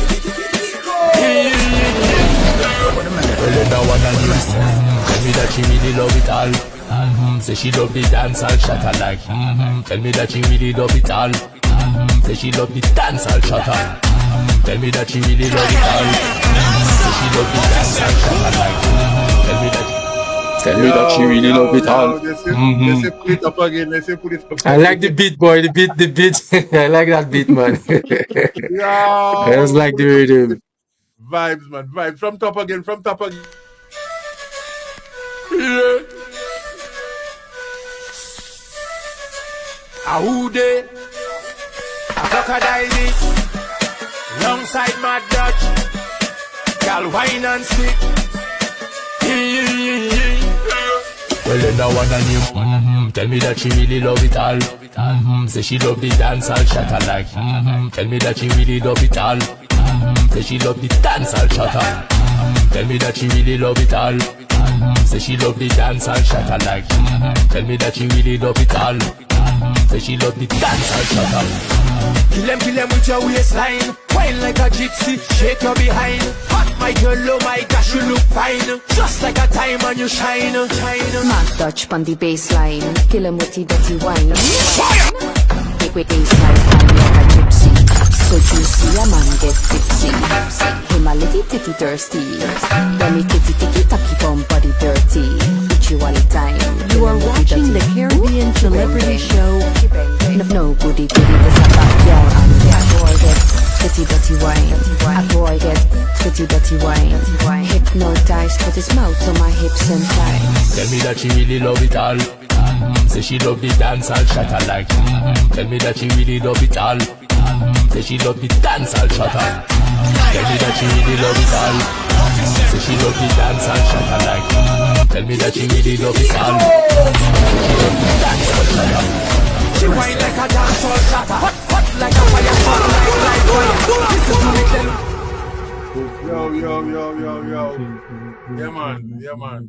Well, you know what I mean. Tell me that she really love it all. Say she love the dance all shatter like. Tell me that she really love it all. Say she love the dance all shatter. Tell me that she really love it all. Say she love the dance all shatter like. Tell me that she really love it all. Let's put it up again. Let's put it up. I like the beat, boy. The beat. I like that beat, man. I just like the rhythm. Vibes, man. Vibes. From top again. Yeah. Who they? Crocadile this. Alongside my Dutch. Y'all wine and stick. Well, you know what I mean. Tell me that she really love it all. Say she love the dance all shatter like. Tell me that she really love it all. Say she love the dance all shatter. Tell me that she really love it all. Say she love the dance all shatter like. Tell me that she really love it all. Say she love the dance all shatter. Kill them with your waistline. Wine like a gypsy, shake your behind. Hot my girl, oh my gosh, you look fine. Just like a diamond, you shine. Mad Dutch on the baseline. Kill him with the dirty wine. Fire! Make baseline fine like a gypsy. So juicy, a man get tipsy. Him a little titty thirsty. Let me kitty tacky bum body dirty. Ritual time. You are watching the Caribbean Celebrity Show. No goody, this a bad girl and that boy get pretty dirty wine. A boy get pretty dirty wine. Hypnotized, put his mouth on my hips and thighs. Tell me that she really love it all. Say she love the dance all shatter like. Tell me that she really love it all. Say she love the dance all shatter. Tell me that she really love it all. Say she love the dance all shatter like. Tell me that she really love it all. Say she love the dance all shatter. She whine like a dance all shatter. Hot like a fire, hot like fire. Yo. Yeah, man.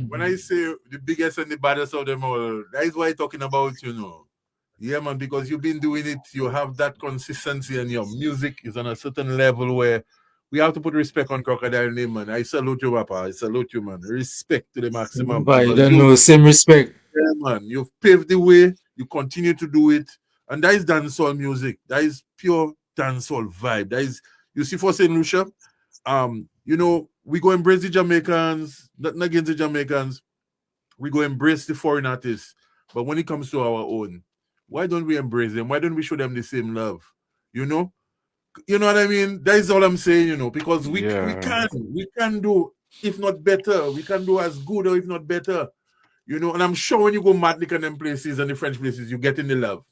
When I say the biggest and the baddest of them all, that is why I'm talking about, Yeah, man, because you've been doing it, you have that consistency, and your music is on a certain level where we have to put respect on Crocadile name, man. I salute you, Papa. I salute you, man. Respect to the maximum. I don't know, same respect. Yeah, man. You've paved the way. You continue to do it. And that is dancehall music. That is pure dancehall vibe. That is, you see, for St. Lucia, we go embrace the Jamaicans, nothing against the Jamaicans. We go embrace the foreign artists. But when it comes to our own, why don't we embrace them? Why don't we show them the same love? You know what I mean? That is all I'm saying, because we can do, if not better, we can do as good or if not better. And I'm sure when you go Martinique and them places and the French places, you get in the love.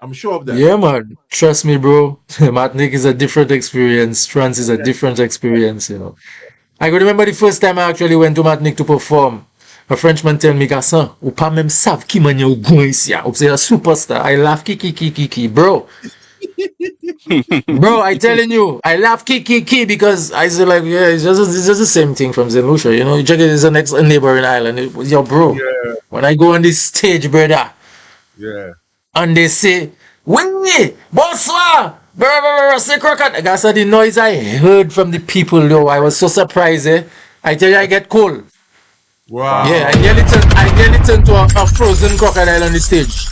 I'm sure of that. Yeah, man. Trust me, bro. Martinique is a different experience. France is a different experience, I could remember the first time I actually went to Martinique to perform. A Frenchman tell me, Garçon, ou pas même savent qui m'a ou gon ici. Ou c'est a superstar. I laugh kiki, bro. Bro, I telling you, I laugh kiki because I say like, yeah, it's just the same thing from St. Lucia, Jacket is a neighboring island. Bro. Yeah. When I go on this stage, brother. Yeah. And they say, oui, bonsoir, c'est Crocadile. That's the noise I heard from the people, though. I was so surprised, I tell you, I get cold. Wow. Yeah, I nearly turned to a frozen crocodile on the stage.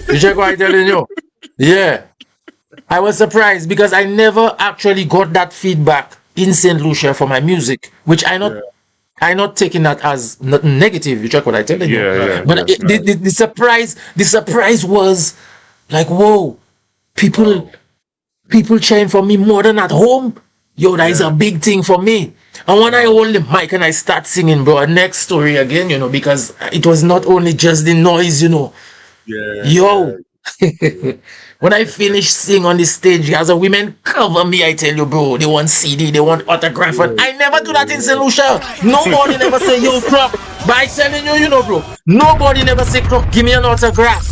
You check what I'm telling you? Yeah. I was surprised because I never actually got that feedback in St. Lucia for my music, which I'm not taking that as nothing negative. You check what I'm telling you? Yeah. But the surprise was like, whoa, people cheering for me more than at home. Yo, that is a big thing for me. And when I hold the mic and I start singing, bro, next story again, because it was not only just the noise, Yeah. Yo. When I finish singing on the stage, as a women cover me, I tell you, bro, they want CD, they want autograph. And I never do that in St. Lucia. Nobody never say, yo, Croc. But I telling you, bro, nobody never say, Croc, give me an autograph.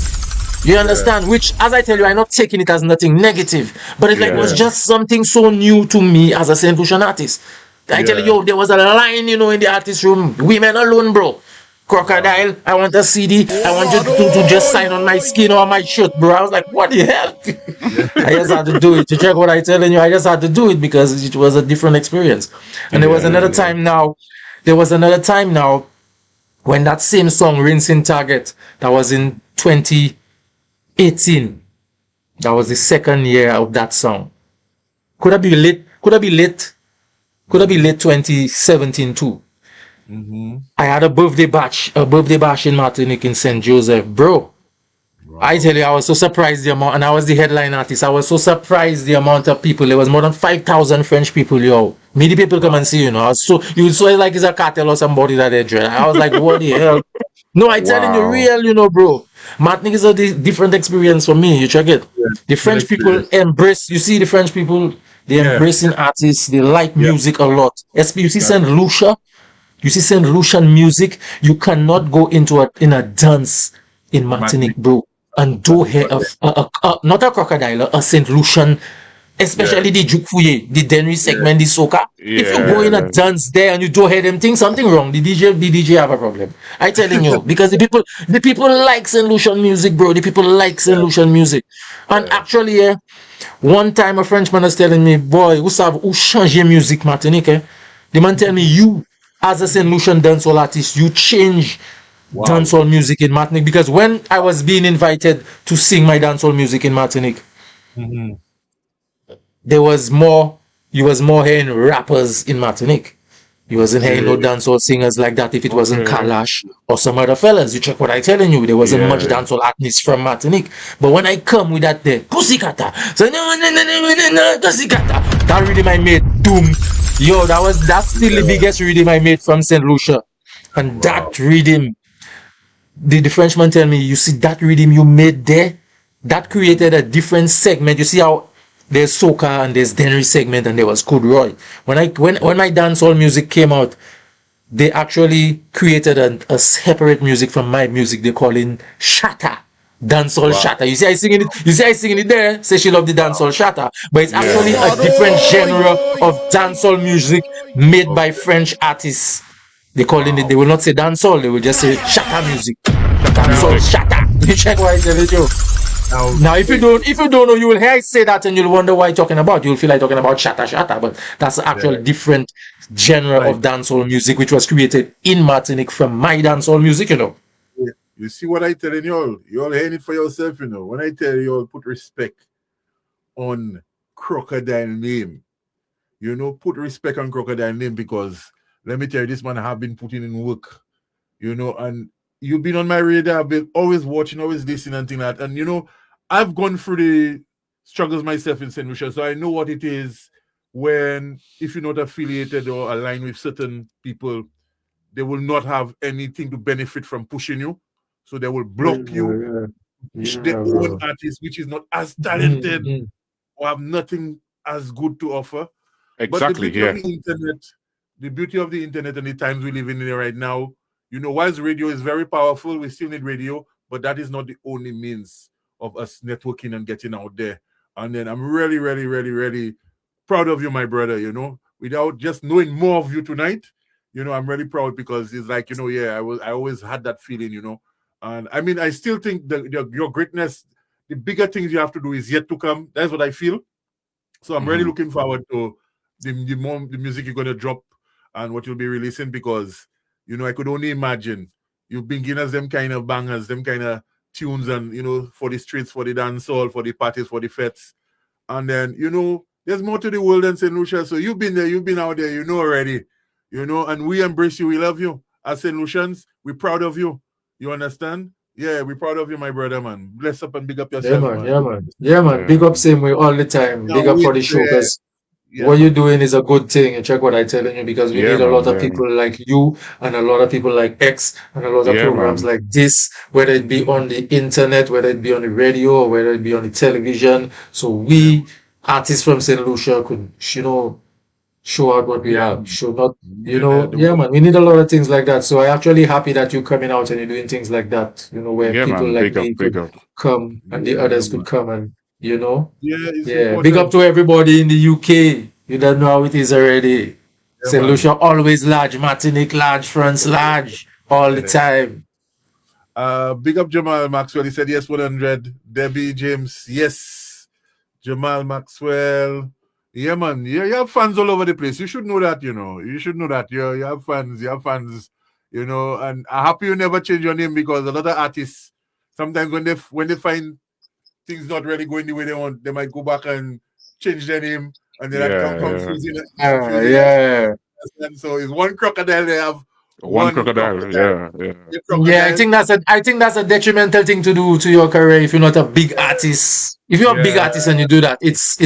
You understand? Which, as I tell you, I'm not taking it as nothing negative, but it was Yeah. just something so new to me as a St. Lucian artist. I tell you, Yeah. there was a line, in the artist room, women alone, bro. Crocadile, I want a CD. I want you to just sign on my skin or my shirt, bro. I was like, what the hell? I just had to do it. To check what I'm telling you, I just had to do it because it was a different experience. And there was another time now. There was another time now when that same song, Rinsing Target, that was in 2018. That was the second year of that song. Could have been late. Could have been late. Could have been late 2017 too. I had a birthday bash in Martinique in St. Joseph, bro. I tell you, I was so surprised the amount, and I was the headline artist. I was so surprised the amount of people. There was more than 5,000 French people, yo. Many people come and see, I was so you saw it like it's a cartel or somebody that they dread. I was like, what the hell? No, I telling you, real, bro. Martinique is a different experience for me. You check it. The French people embrace. You see, the French people, they embracing artists. They like music a lot. Especially, you see Saint Lucia. You see Saint Lucian music. You cannot go into in a dance in Martinique, bro, and do hear not a crocodile, a Saint Lucian, especially the Juke Fouye, the Denry segment, the soca. If you go in a dance there and you don't hear them think something wrong, the DJ have a problem. I telling you, because the people like Saint Lucian music, bro. The people like Saint Lucian music. And actually, one time a Frenchman was telling me, boy, who change music Martinique, eh? The man tell me, you as a Saint Lucian dancehall artist, you change dancehall music in Martinique, because when I was being invited to sing my dancehall music in Martinique, you was more hearing rappers in Martinique. You wasn't hearing no dancehall singers like that if it wasn't Kalash or some other fellas. You check what I telling you. There wasn't much dancehall artists from Martinique. But when I come with that there, Pussycata, Pussycata, that rhythm I made, doom. Yo, that's still the biggest rhythm I made from St. Lucia. And that rhythm, the Frenchman tell me, you see that rhythm you made there, that created a different segment. You see how there's soca and there's Denry segment and there was Cool Roy. When my dancehall music came out, they actually created a separate music from my music. They call it shatta, dancehall shatta. You see I singing it there. Say she love the dancehall shatta, but it's actually a different genre of dancehall music made by French artists. They call it. They will not say dancehall. They will just say shatta music. Dancehall shatta. You check what I tell you. Now, if you don't know, you will hear I say that and you'll wonder what I'm talking about. You'll feel like talking about shatta, but that's actually different genre of dancehall music which was created in Martinique from my dancehall music, You see what I telling you all? You all hearing it for yourself, When I tell you all put respect on Crocodile name, put respect on Crocodile name, because let me tell you, this man have been putting in work, and you've been on my radar. I've been always watching, always listening and things like that. And I've gone through the struggles myself in St. Lucia, so I know what it is when, if you're not affiliated or aligned with certain people, they will not have anything to benefit from pushing you. So they will block you. Their own artist, which is not as talented or have nothing as good to offer. Exactly. But the beauty of the internet and the times we live in right now, whilst radio is very powerful, we still need radio, but that is not the only means of us networking and getting out there. And then I'm really, really, really, really proud of you, my brother, without just knowing more of you tonight, I'm really proud, because it's like, I always had that feeling, and I mean, I still think that your greatness, the bigger things you have to do is yet to come. That's what I feel. So I'm really looking forward to the music you're going to drop and what you'll be releasing, because I could only imagine you've been giving us them kind of bangers, them kind of tunes, and for the streets, for the dance hall, for the parties, for the fetes. And then there's more to the world than St. Lucia. So you've been there, you've been out there, already. And we embrace you, we love you. As St. Lucians, we're proud of you. You understand? Yeah, we're proud of you, my brother, man. Bless up and big up yourself, man. Yeah, man. Big up same way all the time. Big up for the show, because what you're doing is a good thing. And check what I'm telling you, because we need a lot of people like you and a lot of people like X and a lot of programs like this, whether it be on the internet, whether it be on the radio, or whether it be on the television. So we, artists from St. Lucia, could, show out what we have. Show not, Yeah, man, we need a lot of things like that. So I'm actually happy that you're coming out and you're doing things like that, where Yeah, people man. like Big up, me big could up. come and the yeah, others man. could come and, Yeah, it's yeah. Big up important. to everybody in the UK. You don't know how it is already. Yeah, St. man. Lucia always large, Martinique large, France large, all the time. Big up Jamal Maxwell. He said yes, 100. Debbie James, yes. Jamal Maxwell. Yeah, man. Yeah, you have fans all over the place. You should know that, You should know that. You have fans. You have fans, And I'm happy you never change your name because a lot of artists, sometimes when they find things not really going the way they want, they might go back and change their name, and then that come confusing. Yeah. And so it's one crocodile. They have One crocodile. Yeah. Yeah, I think that's a detrimental thing to do to your career if you're not a big artist. If you're a big artist and you do that, it's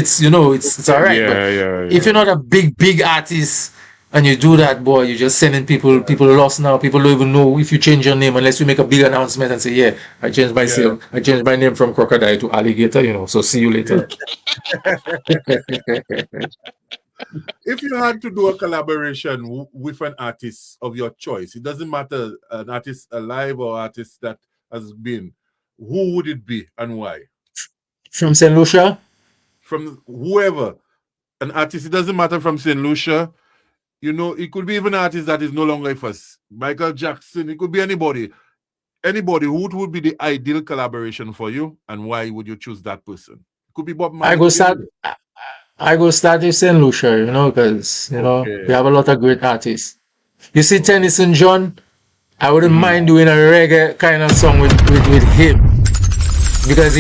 all right. Yeah. If you're not a big artist and you do that, boy, you're just sending people lost now. People don't even know if you change your name unless you make a big announcement and say, yeah, I changed my name from crocodile to alligator, so see you later. If you had to do a collaboration with an artist of your choice, it doesn't matter an artist alive or artist that has been, who would it be and why? From St. Lucia? From whoever, an artist, it doesn't matter from St. Lucia. It could be even an artist that is no longer with us. Michael Jackson, it could be anybody. Anybody, who would be the ideal collaboration for you and why would you choose that person? It could be Bob Marley. I go start with St. Lucia, because, we have a lot of great artists. You see Tennyson John, I wouldn't mind doing a reggae kind of song with him. Because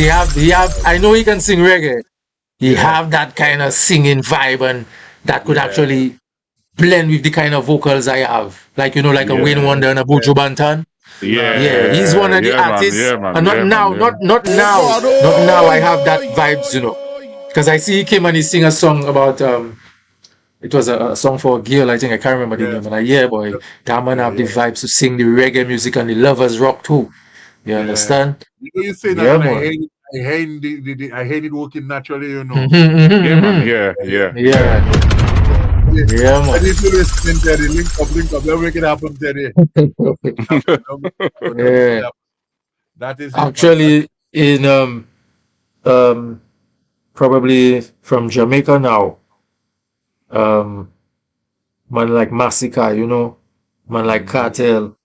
I know he can sing reggae. He have that kind of singing vibe and that could actually blend with the kind of vocals I have. Like, a Wayne Wonder and a Buju Banton. Yeah. He's one of the artists. And not now I have that vibes, Because I see he came and he sing a song about it was a song for a girl, I think I can't remember the name. And boy, that man have the vibes to sing the reggae music and the lovers rock too. You understand? You say that I hate it working naturally, Yeah, man. Yeah. Yeah, man. And if you listen to the link up, don't make it happen, Teddy. Yeah. That is actually in probably from Jamaica now. Man like Massacre, man like Cartel,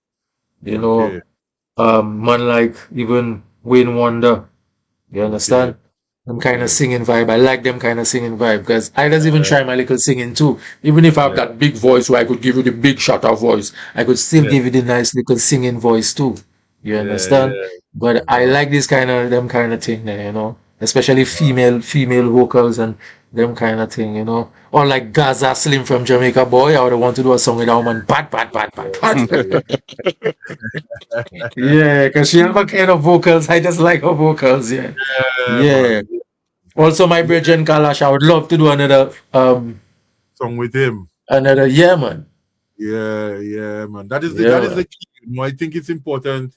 man like even Wayne Wonder. You understand? Them kind of singing vibe. I like them kind of singing vibe because I just even try my little singing too. Even if I have that big voice where I could give you the big shutter voice, I could still give you the nice little singing voice too. You understand? But I like them kind of thing there, especially female vocals and them kind of thing, or like Gaza Slim from Jamaica, boy. I would want to do a song with that woman, bad. Yeah, because she have a kind of vocals. I just like her vocals. Yeah. Also, my brethren Kalash, I would love to do another song with him. Man. Yeah, man. That is the key. I think it's important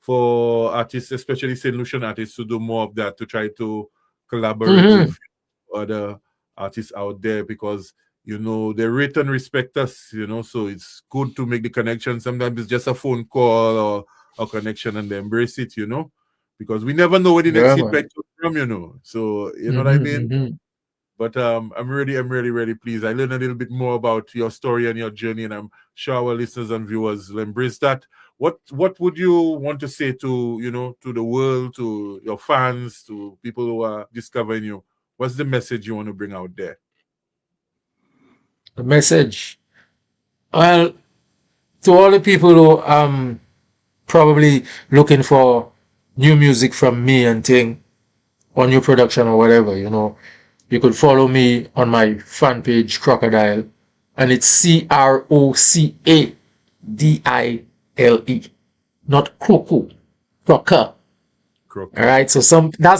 for artists, especially St. Lucian artists, to do more of that, to try to collaborate with other artists out there because they rate and respect us, so it's good to make the connection. Sometimes it's just a phone call or a connection and they embrace it, because we never know where the next feedback comes from, so you know what I mean. But I'm really pleased. I learned a little bit more about your story and your journey, and I'm sure our listeners and viewers will embrace that. What would you want to say to to the world, to your fans, to people who are discovering you? What's the message you want to bring out there? The message, well, to all the people who probably looking for new music from me and thing, or new production or whatever, you could follow me on my fan page, Crocadile, and it's Crocadile, not Croco, Croca. All right, so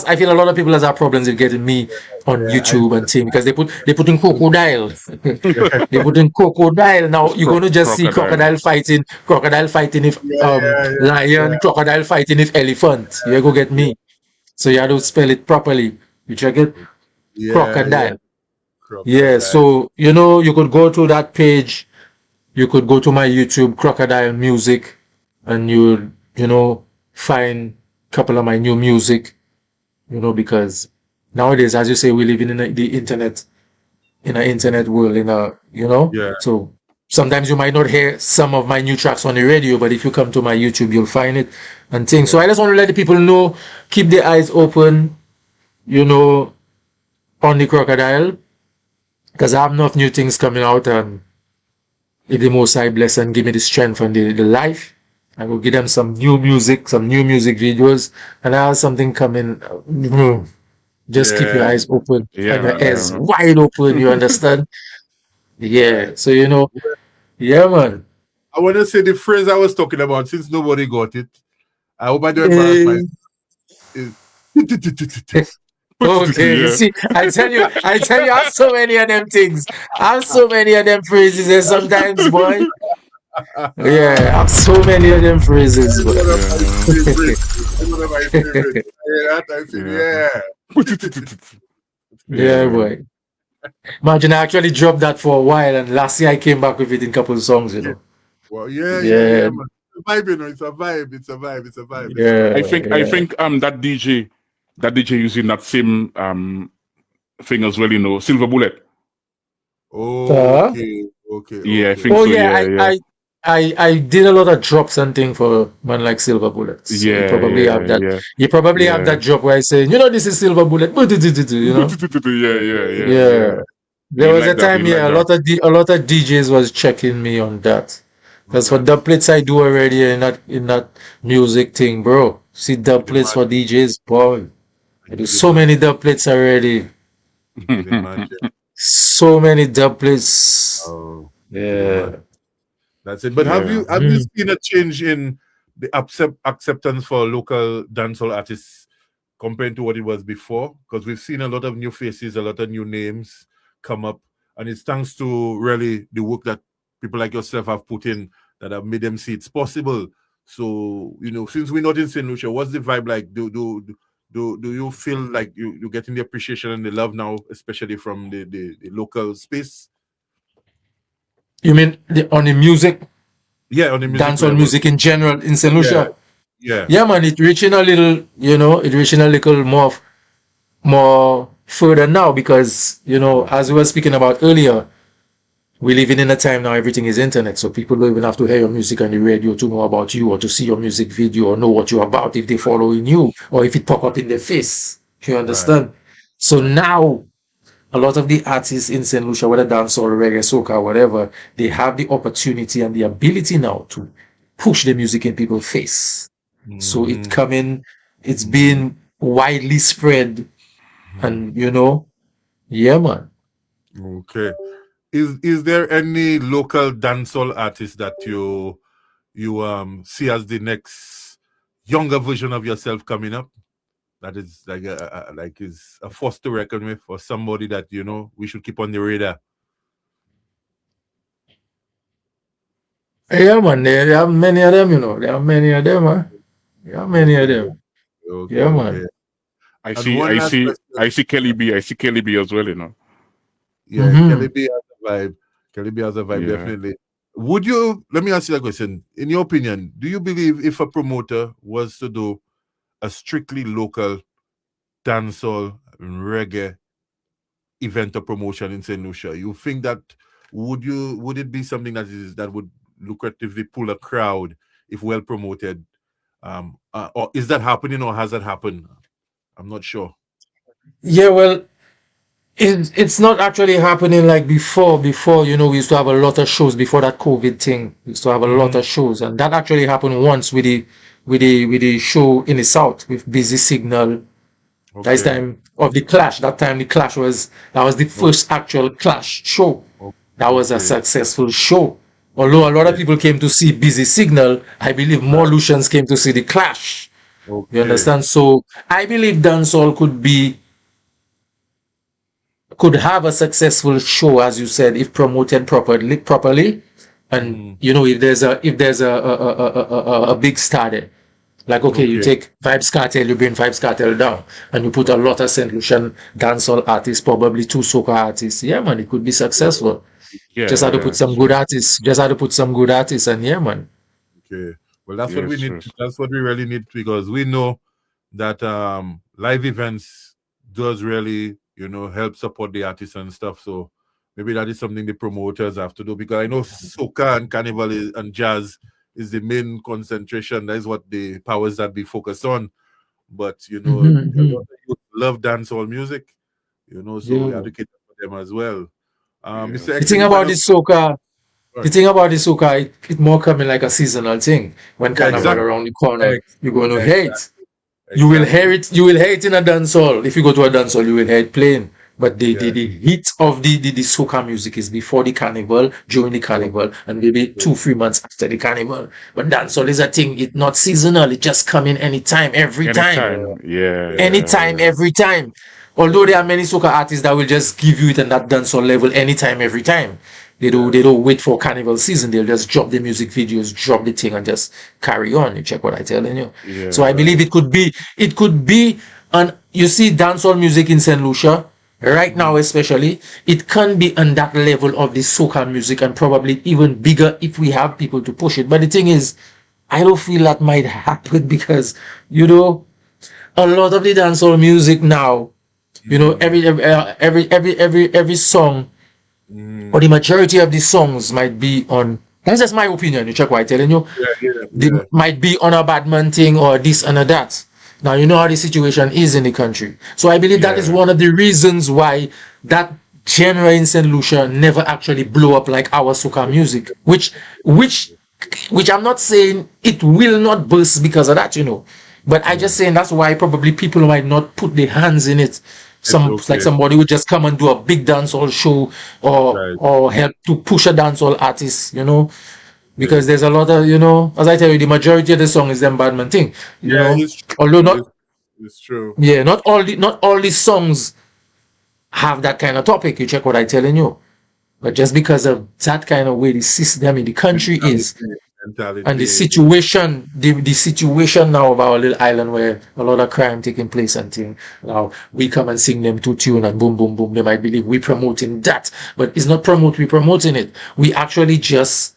I feel a lot of people have problems with getting me on YouTube and thing because they put in crocodile. They put in crocodile. Now you're gonna just see crocodile fighting if lion, crocodile fighting if elephant. You go get me. So you have to spell it properly. You check it? Crocodile. Yeah, so you could go to that page. You could go to my YouTube, Crocadile Musik, and find a couple of my new music. Because nowadays, as you say, we live in the internet, in an internet world, Yeah. So sometimes you might not hear some of my new tracks on the radio, but if you come to my YouTube, you'll find it and things. So I just want to let the people know, keep their eyes open, on the Crocodile, because I have enough new things coming out, and if the Most High bless and give me the strength and the life, I will give them some new music videos, and I have something coming. Just keep your eyes open and your ears wide open, you understand? Yeah, so yeah, man. I want to say the phrase I was talking about, since nobody got it. I hope I don't embarrass myself. Okay, you see, I tell you, I have so many of them things. I have so many of them phrases, and sometimes, boy, yeah, I have so many of them phrases, boy. One of my favorites. Yeah, boy. Imagine I actually dropped that for a while, and last year I came back with it in a couple of songs, Well, yeah, man. It's a vibe, It's a vibe. It's a vibe. Yeah, I think that DJ using that same thing as well, Silver Bullet. Okay. Yeah, I think oh so. Yeah, I did a lot of drops and thing for man like Silver Bullet. So Yeah, you probably have that. yeah. You probably have that drop where I say, this is Silver Bullet. Yeah. There was a time, a lot of DJs was checking me on that. Because for dubplates I do already in that music thing, bro. See dubplates for DJs, boy. I do so many dubplates already. So many dubplates. Oh, yeah. That's it. But have you seen a change in the acceptance for local dancehall artists compared to what it was before? Because we've seen a lot of new faces, a lot of new names come up, and it's thanks to really the work that people like yourself have put in that have made them see it's possible. So, since we're not in St. Lucia, what's the vibe like? Do you feel like you're getting the appreciation and the love now, especially from the local space? You mean on the music? Yeah, on the music. Dancehall music in general in St. Lucia. Yeah. Yeah, man, it reaching a little, more further now because, as we were speaking about earlier, we living in a time now everything is internet, so people don't even have to hear your music on the radio to know about you or to see your music video or know what you're about if they following you or if it pop up in their face. You understand? Right. So now a lot of the artists in St. Lucia, whether dancehall, reggae, soca, whatever, they have the opportunity and the ability now to push the music in people's face. So it's being widely spread, and yeah, man. Okay. Is there any local dancehall artist that you see as the next younger version of yourself coming up? That is is a force to reckon with, or somebody that we should keep on the radar. Yeah, man. There are many of them. There are many of them, man. There are many of them. Okay, yeah, man. I see Kelly B. I see Kelly B as well. Yeah, Kelly B has a vibe. Kelly B has a vibe, definitely. Let me ask you a question. In your opinion, do you believe if a promoter was to do a strictly local dancehall and reggae event or promotion in St. Lucia, you think that would it be something that would lucratively pull a crowd if well promoted? Or is that happening, or has that happened? I'm not sure. Yeah, well, it's not actually happening like before. Before, we used to have a lot of shows before that COVID thing. We used to have a lot of shows, and that actually happened once with the show in the South with Busy Signal. Okay. That's time of the Clash. That time the Clash was the first actual Clash show. That was a successful show. Although a lot of people came to see Busy Signal, I believe more Lucians came to see the Clash. Okay. You understand? So I believe dancehall could have a successful show, as you said, if promoted properly, and if there's a big star there. Like, okay, you Okay. take Vibes Cartel, you bring Vibes Cartel down, and you put a lot of St. Lucian dancehall artists, probably 2 soca artists. Yeah, man, it could be successful. Yeah, Just had to yeah, put some good artists. Just had to put some good artists, and yeah, man. Okay. Well, that's what yes, we need. yes. That's what we really need, because we know that live events does really, help support the artists and stuff. So maybe that is something the promoters have to do, because I know soca and carnival and jazz is the main concentration. That is what the powers that be focus on. But a lot of youth love dancehall music, so we Yeah. advocate for them as well. Yeah. Mr. The X, thing any about final? the soca, the Right. thing about the soca, it more coming like a seasonal thing. When Yeah, carnival exactly. around the corner, you're going to hate. Exactly. You will hear it. You will hear it in a dance hall. If you go to a dance hall, you will hear it playing. But the heat of the soca music is before the carnival, during the carnival, and maybe 2-3 months after the carnival. But dancehall is a thing. It's not seasonal. It just come in anytime, every time. Anytime. Yeah, Anytime, every time. Although there are many soca artists that will just give you it at that dancehall level anytime, every time. They don't wait for carnival season. They'll just drop the music videos, drop the thing, and just carry on. You check what I'm telling you. yeah. So I believe it could be an, you see dancehall music in St. Lucia right now, especially it can be on that level of the soca music, and probably even bigger if we have people to push it. But the thing is, I don't feel that might happen, because a lot of the dancehall music now, every song, or the majority of the songs might be on. That's just my opinion. You check what I'm telling you. They might be on a bad man thing, or this and a that. Now you know how the situation is in the country. So I believe that is one of the reasons why that genre in St. Lucia never actually blew up like our soca music. Which I'm not saying it will not burst because of that, But I just saying that's why probably people might not put their hands in it. Like somebody would just come and do a big dancehall show, or help to push a dancehall artist, because there's a lot of, as I tell you, the majority of the song is them badman thing, It's true. although not, It's true. yeah, not all the songs have that kind of topic. You check what I'm telling you, but just because of that kind of way the system in the country is. And the situation, the situation now of our little island, where a lot of crime taking place and thing. Now we come and sing them to tune and boom, boom, boom. They might believe we promoting that, but it's not we promoting it. We actually just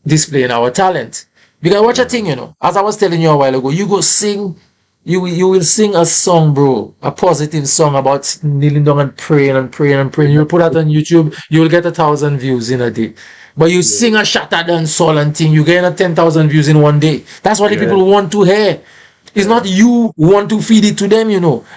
displaying our talent. Because watch a thing, as I was telling you a while ago, you go sing, you will sing a song, bro, a positive song about kneeling down and praying and praying and praying. You'll put that on YouTube, you will get 1,000 views in a day. But you sing a shattered and soul and thing, you get 10,000 views in one day. That's what the people want to hear. It's not you who want to feed it to them,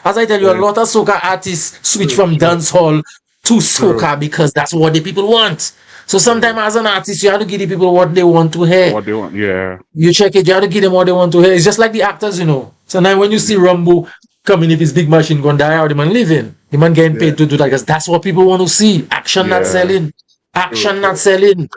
As I tell you, a lot of soca artists switch from dancehall to soca because that's what the people want. So sometimes as an artist, you have to give the people what they want to hear. What they want, yeah. You check it, you have to give them what they want to hear. It's just like the actors, Sometimes when you see Rambo coming, if his big machine gun die out, the man living. The man getting paid to do that because that's what people want to see. Action not selling. Action not selling.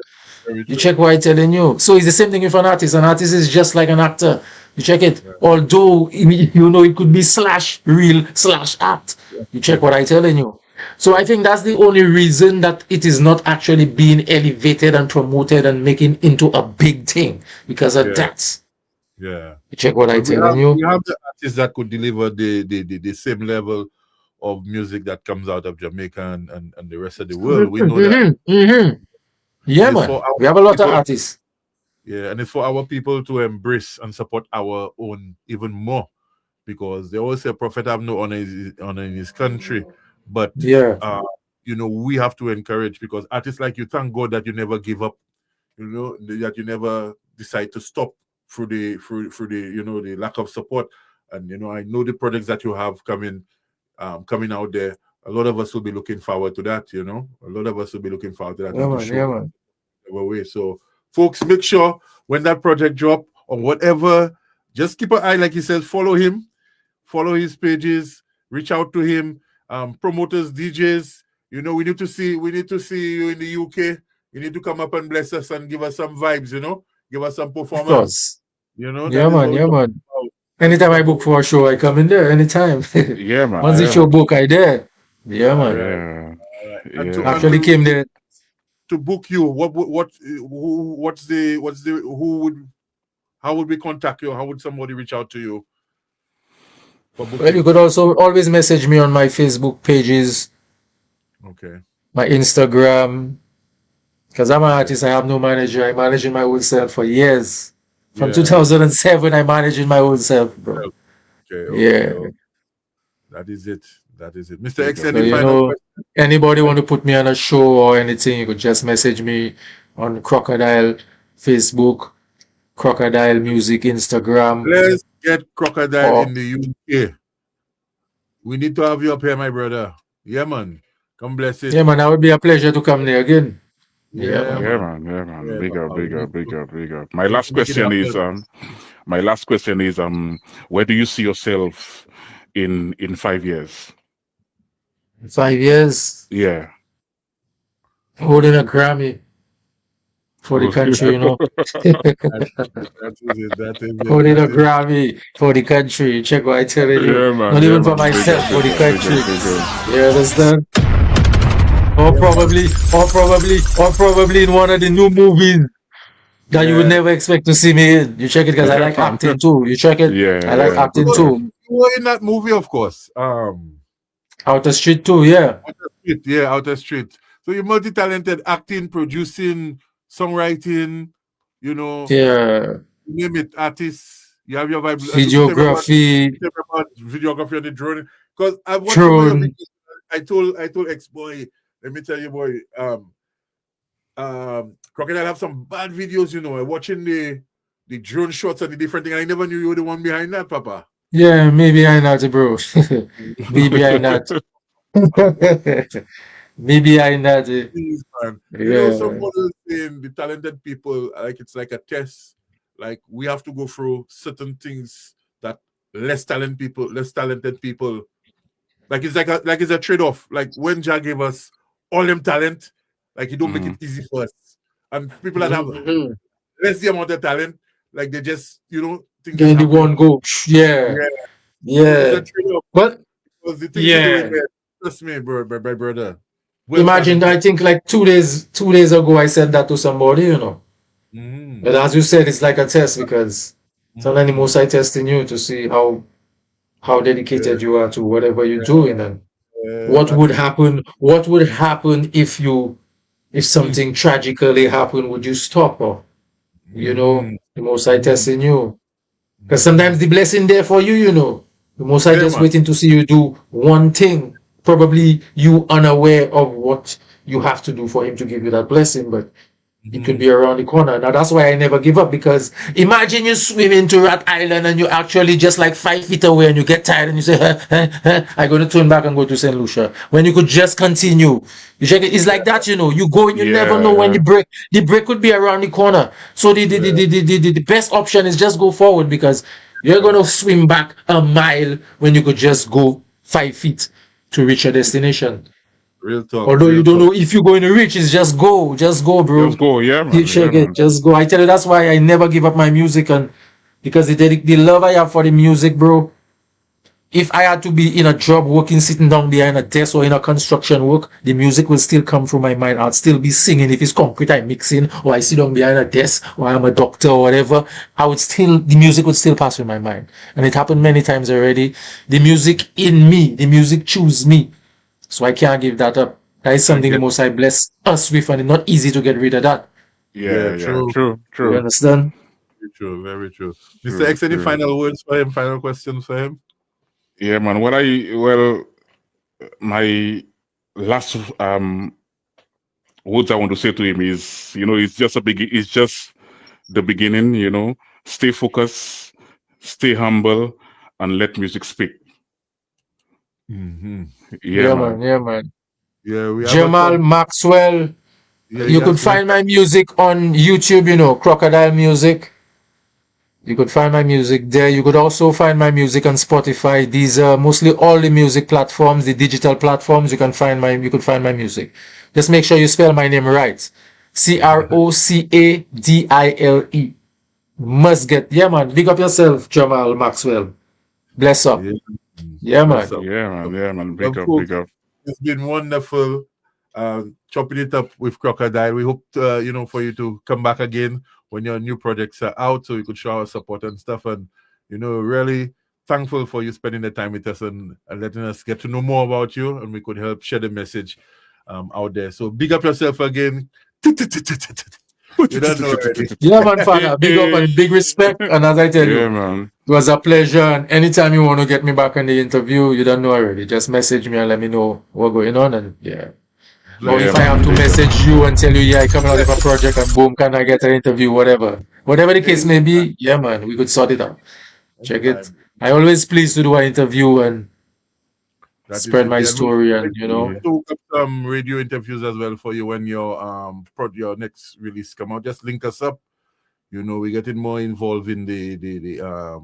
You check what I'm telling you. So it's the same thing with an artist. An artist is just like an actor. You check it. Although, it could be /real/act. You check what I'm telling you. So I think that's the only reason that it is not actually being elevated and promoted and making into a big thing, because of that. Yeah. You check what I'm telling you. We have the artists that could deliver the same level of music that comes out of Jamaica and the rest of the world. We know that. Yeah, man. We have a lot of artists. Yeah, and it's for our people to embrace and support our own even more, because they always say prophet have no honor in his country. But we have to encourage, because artists like you, thank God that you never give up, that you never decide to stop through the the lack of support. And I know the projects that you have coming out there. A lot of us will be looking forward to that. A lot of us will be looking forward to that. Yeah, man. Way. So, folks, make sure when that project drop or whatever, just keep an eye, like he says, follow him, follow his pages, reach out to him. Promoters, DJs, we need to see you in the UK. You need to come up and bless us and give us some vibes, give us some performance. Yeah, man. Anytime I book for a show, I come in there. Anytime. Yeah, man. Once the show book, I there. Yeah, man. Yeah. Actually came there to book you. Who would How would we contact you? How would somebody reach out to you? Well, you could also always message me on my Facebook pages, Okay. my Instagram. Because I'm an artist, I have no manager. I managing my own self for years. From 2007, I managing my own self, bro. Okay. That is it. Mr. X, So, any final question? anybody want to put me on a show or anything, you could just message me on Crocadile Facebook, Crocadile Musik Instagram. Let's get Crocadile in the UK. We need to have you up here, my brother. Yeah, man. Come bless it. Yeah, man. That would be a pleasure to come there again. Yeah, man. Big up. My last question is, where do you see yourself in 5 years? 5 years? Yeah. Holding a Grammy for the country, you know. That is it. Holding a Grammy for the country. Check what I tell you. Yeah, man. Not even for myself, for the country. You understand? Or probably in one of the new movies that you would never expect to see me in. You check it because I like acting too. You check it? I like acting too. You were in that movie, of course. Outer Street too, yeah. Outer Street. So you're multi-talented, acting, producing, songwriting, you know. Yeah. Name it, artists. You have your vibe. Videography. Videography on the drone. Because I've watched some of your videos. I told ex-boy, let me tell you, boy, Crocadile have some bad videos, you know, watching the drone shots and the different thing. I never knew you were the one behind that, Papa. Yeah, maybe I not, bro. Maybe I not. Maybe I not. Please, man. You know, some models saying the talented people, like it's like a test. Like we have to go through certain things that less talented people. Like it's a trade-off. Like when Jah gave us all them talent, like he don't make it easy for us. And people that have less the amount of talent, like they just, you know, think then the one go. Yeah. It's a trade-off. But because the thing you're doing, trust me, bro, my brother. Imagine, I think like 2 days ago, I said that to somebody, you know. But as you said, it's like a test because sometimes the most I testing you to see how dedicated you are to whatever you're doing and what would happen. What would happen if something tragically happened? Would you stop or you know the most I testing you? Because sometimes the blessing there for you, you know. The most I just waiting to see you do one thing. Probably you unaware of what you have to do for him to give you that blessing, but it could be around the corner. Now that's why I never give up, because imagine you swim into Rat Island and you're actually just like 5 feet away and you get tired and you say, I'm going to turn back and go to St. Lucia. When you could just continue. You check it, it's like that, you know. You go and you never know when the break could be around the corner. So the best option is just go forward, because you're going to swim back a mile when you could just go 5 feet to reach your destination. Real talk. Although you don't know if you're going to reach, it's just go, bro. Just go, yeah, man. You check it, just go. I tell you, that's why I never give up my music, and because the love I have for the music, bro. If I had to be in a job working, sitting down behind a desk or in a construction work, the music will still come through my mind. I'll still be singing. If it's concrete, I'm mixing, or I sit down behind a desk, or I'm a doctor or whatever, the music would still pass through my mind. And it happened many times already. The music in me, the music choose me. So I can't give that up. That is something the Most I bless us with, and it's not easy to get rid of that. Yeah, true. You understand? Very true. Mr. X, any final words for him? Final questions for him? Yeah, man. My last words I want to say to him is, you know, it's just the beginning. You know, stay focused, stay humble, and let music speak. Yeah, man. Yeah, we Jamal Maxwell. You could find my music on YouTube, you know, Crocadile Musik. You could find my music there. You could also find my music on Spotify. These are mostly all the music platforms, the digital platforms. You could find my music. Just make sure you spell my name right. Crocadile. Must get. Yeah, man. Big up yourself, Jamal Maxwell. Bless up. Yeah, man. Yeah, man. Big up. It's been wonderful. chopping it up with Crocadile. We hope for you to come back again when your new projects are out, so you could show our support and stuff. And really thankful for you spending the time with us and letting us get to know more about you, and we could help share the message out there. So big up yourself again. You don't know already. Yeah, man, father. Big up and big respect. And as I tell you, man, it was a pleasure. And anytime you want to get me back on the interview, you don't know already. Just message me and let me know what's going on. And or if I have to message you and tell you, I coming out with a project and boom, can I get an interview, whatever the case may be, man, we could sort it out. Check it. I always pleased to do an interview and spread my story, and we'll do some radio interviews as well for you when your next release come out. Just link us up. We're getting more involved in the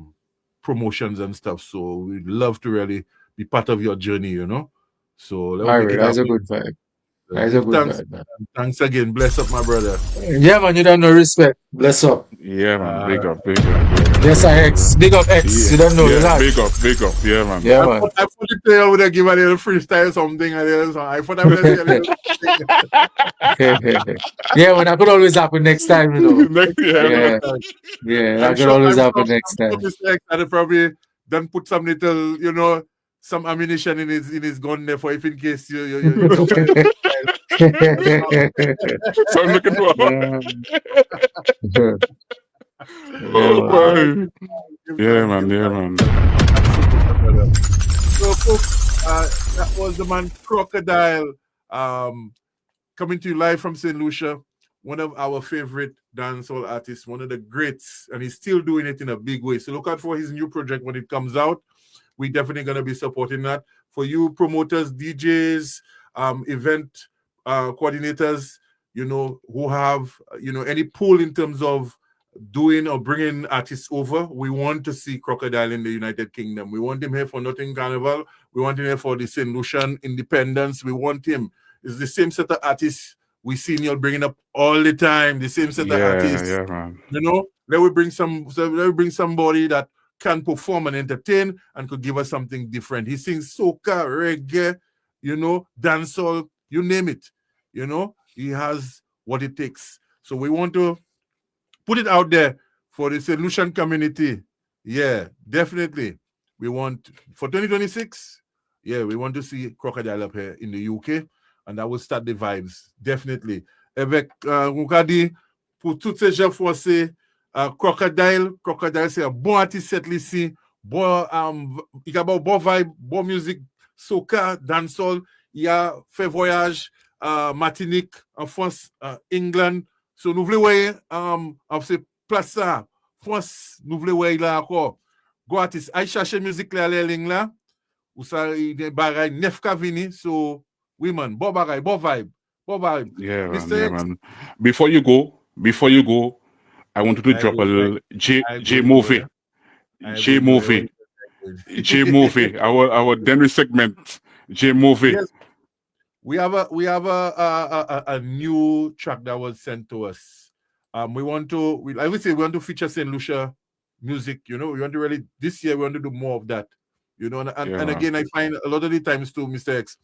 promotions and stuff. So we'd love to really be part of your journey. So that's a good vibe. That's a good vibe, man. Thanks again. Bless up, my brother. Yeah, man. You don't know respect. Bless up. Yeah, man. Big up. Yes, X. Big up, X. Yeah. You don't know. Yeah, big up. Yeah, man. Yeah, man. I thought the player would have given a little freestyle or something. I thought I would have yeah, man. That could always happen next time, Next year. Yeah, that could always happen next time. Mr. X had probably done put some little, some ammunition in his gun there for if in case you So I'm looking for. Yeah, man. So, folks, that was the man Crocadile coming to you live from St. Lucia, one of our favorite dancehall artists, one of the greats, and he's still doing it in a big way. So look out for his new project when it comes out. We're definitely going to be supporting that. For you promoters, DJs, event coordinators, who have, any pull in terms of doing or bringing artists over, we want to see Crocadile in the United Kingdom. We want him here for Nothing Carnival. We want him here for the St. Lucian Independence. We want him. It's the same set of artists we see Neil bringing up all the time. The same set of artists. Yeah, man. Let we bring somebody that can perform and entertain and could give us something different. He sings soca, reggae, dancehall, you name it. He has what it takes. So we want to put it out there for the St. Lucian community. Yeah, definitely. We want, for 2026, we want to see Crocadile up here in the UK, and that will start the vibes, definitely. Avec Mukadi, pour toutes ces gens forcés, Crocadile, c'est un bon artiste cette ici, bon, il a bon vibe, bon musique, soca, dancehall, il a fait voyage Martinique, en France, England. So nous voulons voir ces places là, France, nous voulons voir là encore. Go artiste, aille chercher musique là, les lignes là, ou ça, il y a des bagailles neuf qui viennent, so, oui man, bon bagaille, bon vibe. Yeah, man. Before you go, I wanted to drop a little J movie. Our Denry segment, J movie. Yes. We have a new track that was sent to us. We want to feature St. Lucia music. We want to this year we want to do more of that. And again, I find a lot of the times too, Mr. X.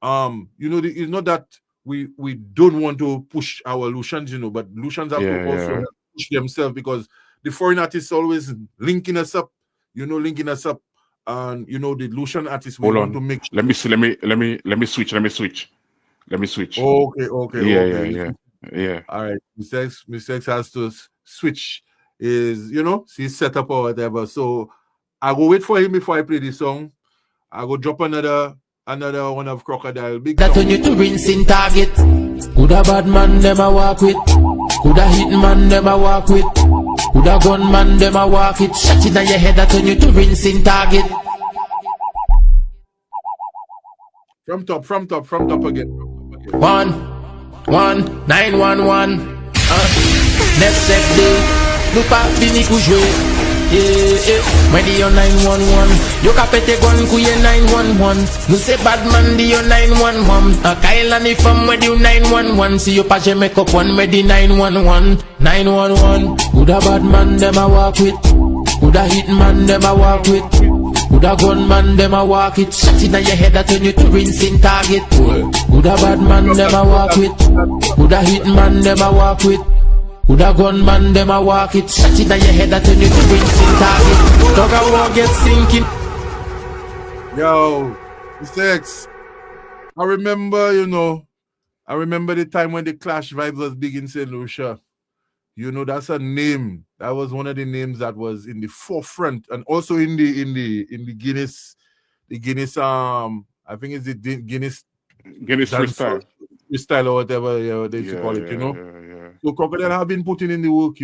It's not that we don't want to push our Lucians, but Lucians have to also push themselves, because the foreign artists always linking us up. And the Lucian artists we want to make sure. Let me switch. Okay. Yeah. All right. Mr. X has to switch his setup or whatever. So I go wait for him before I play this song. I go drop another one of Crocadile. Big that song. when you to rinse in target. Coulda bad man them a walk with. Coulda hit man them a walk with. Coulda gun man them a walk it. Shot in your head that when you to rinse in target. From top again. 911. Next set day. Look up bini kujwe. When the 911, you capete gun kuye 911. You say bad man the 911. A Kyle and if I'm with you 911. See you pache make up one with the 911. 911. Coulda bad man them a walk with. Coulda hit man them a walk with. Coulda gunman, them a walk it. Shot inna your head that turn you to rinsing target. Coulda bad man, them a walk with. Coulda hit man, them a walk with. Coulda gunman, them a walk it. Shot inna your head that turn you to rinsing target. Dog a walk get sinking. Yo, Mr. X, I remember, I remember the time when the Clash vibes was big in St. Lucia. That's a name. That was one of the names that was in the forefront, and also in the Guinness, I think it's the Guinness freestyle or whatever they used to call it. Yeah. So Crocadile have been putting in the work,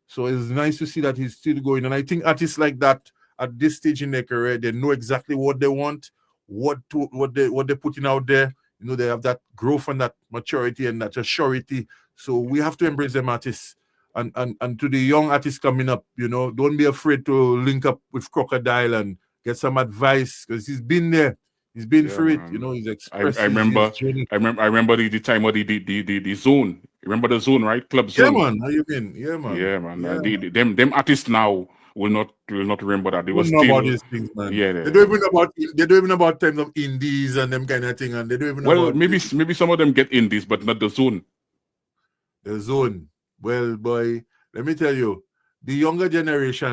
So it's nice to see that he's still going, and I think artists like that at this stage in their career, they know exactly what they want, what they're putting out there. They have that growth and that maturity and that surety. So we have to embrace them artists. And to the young artists coming up, don't be afraid to link up with Crocadile and get some advice, because he's been there. He's been through it, he's expressed. I remember the time of the zone. Remember the zone, right? Club Zone. Yeah, man. How you been? Yeah, man. Yeah, man. Yeah. Them artists now will not remember that. They don't know about these things, man. Yeah, they don't even know about times of indies and them kind of thing, and they don't even know about maybe some of them get indies, but not the zone. The zone. Well, boy, let me tell you, the younger generation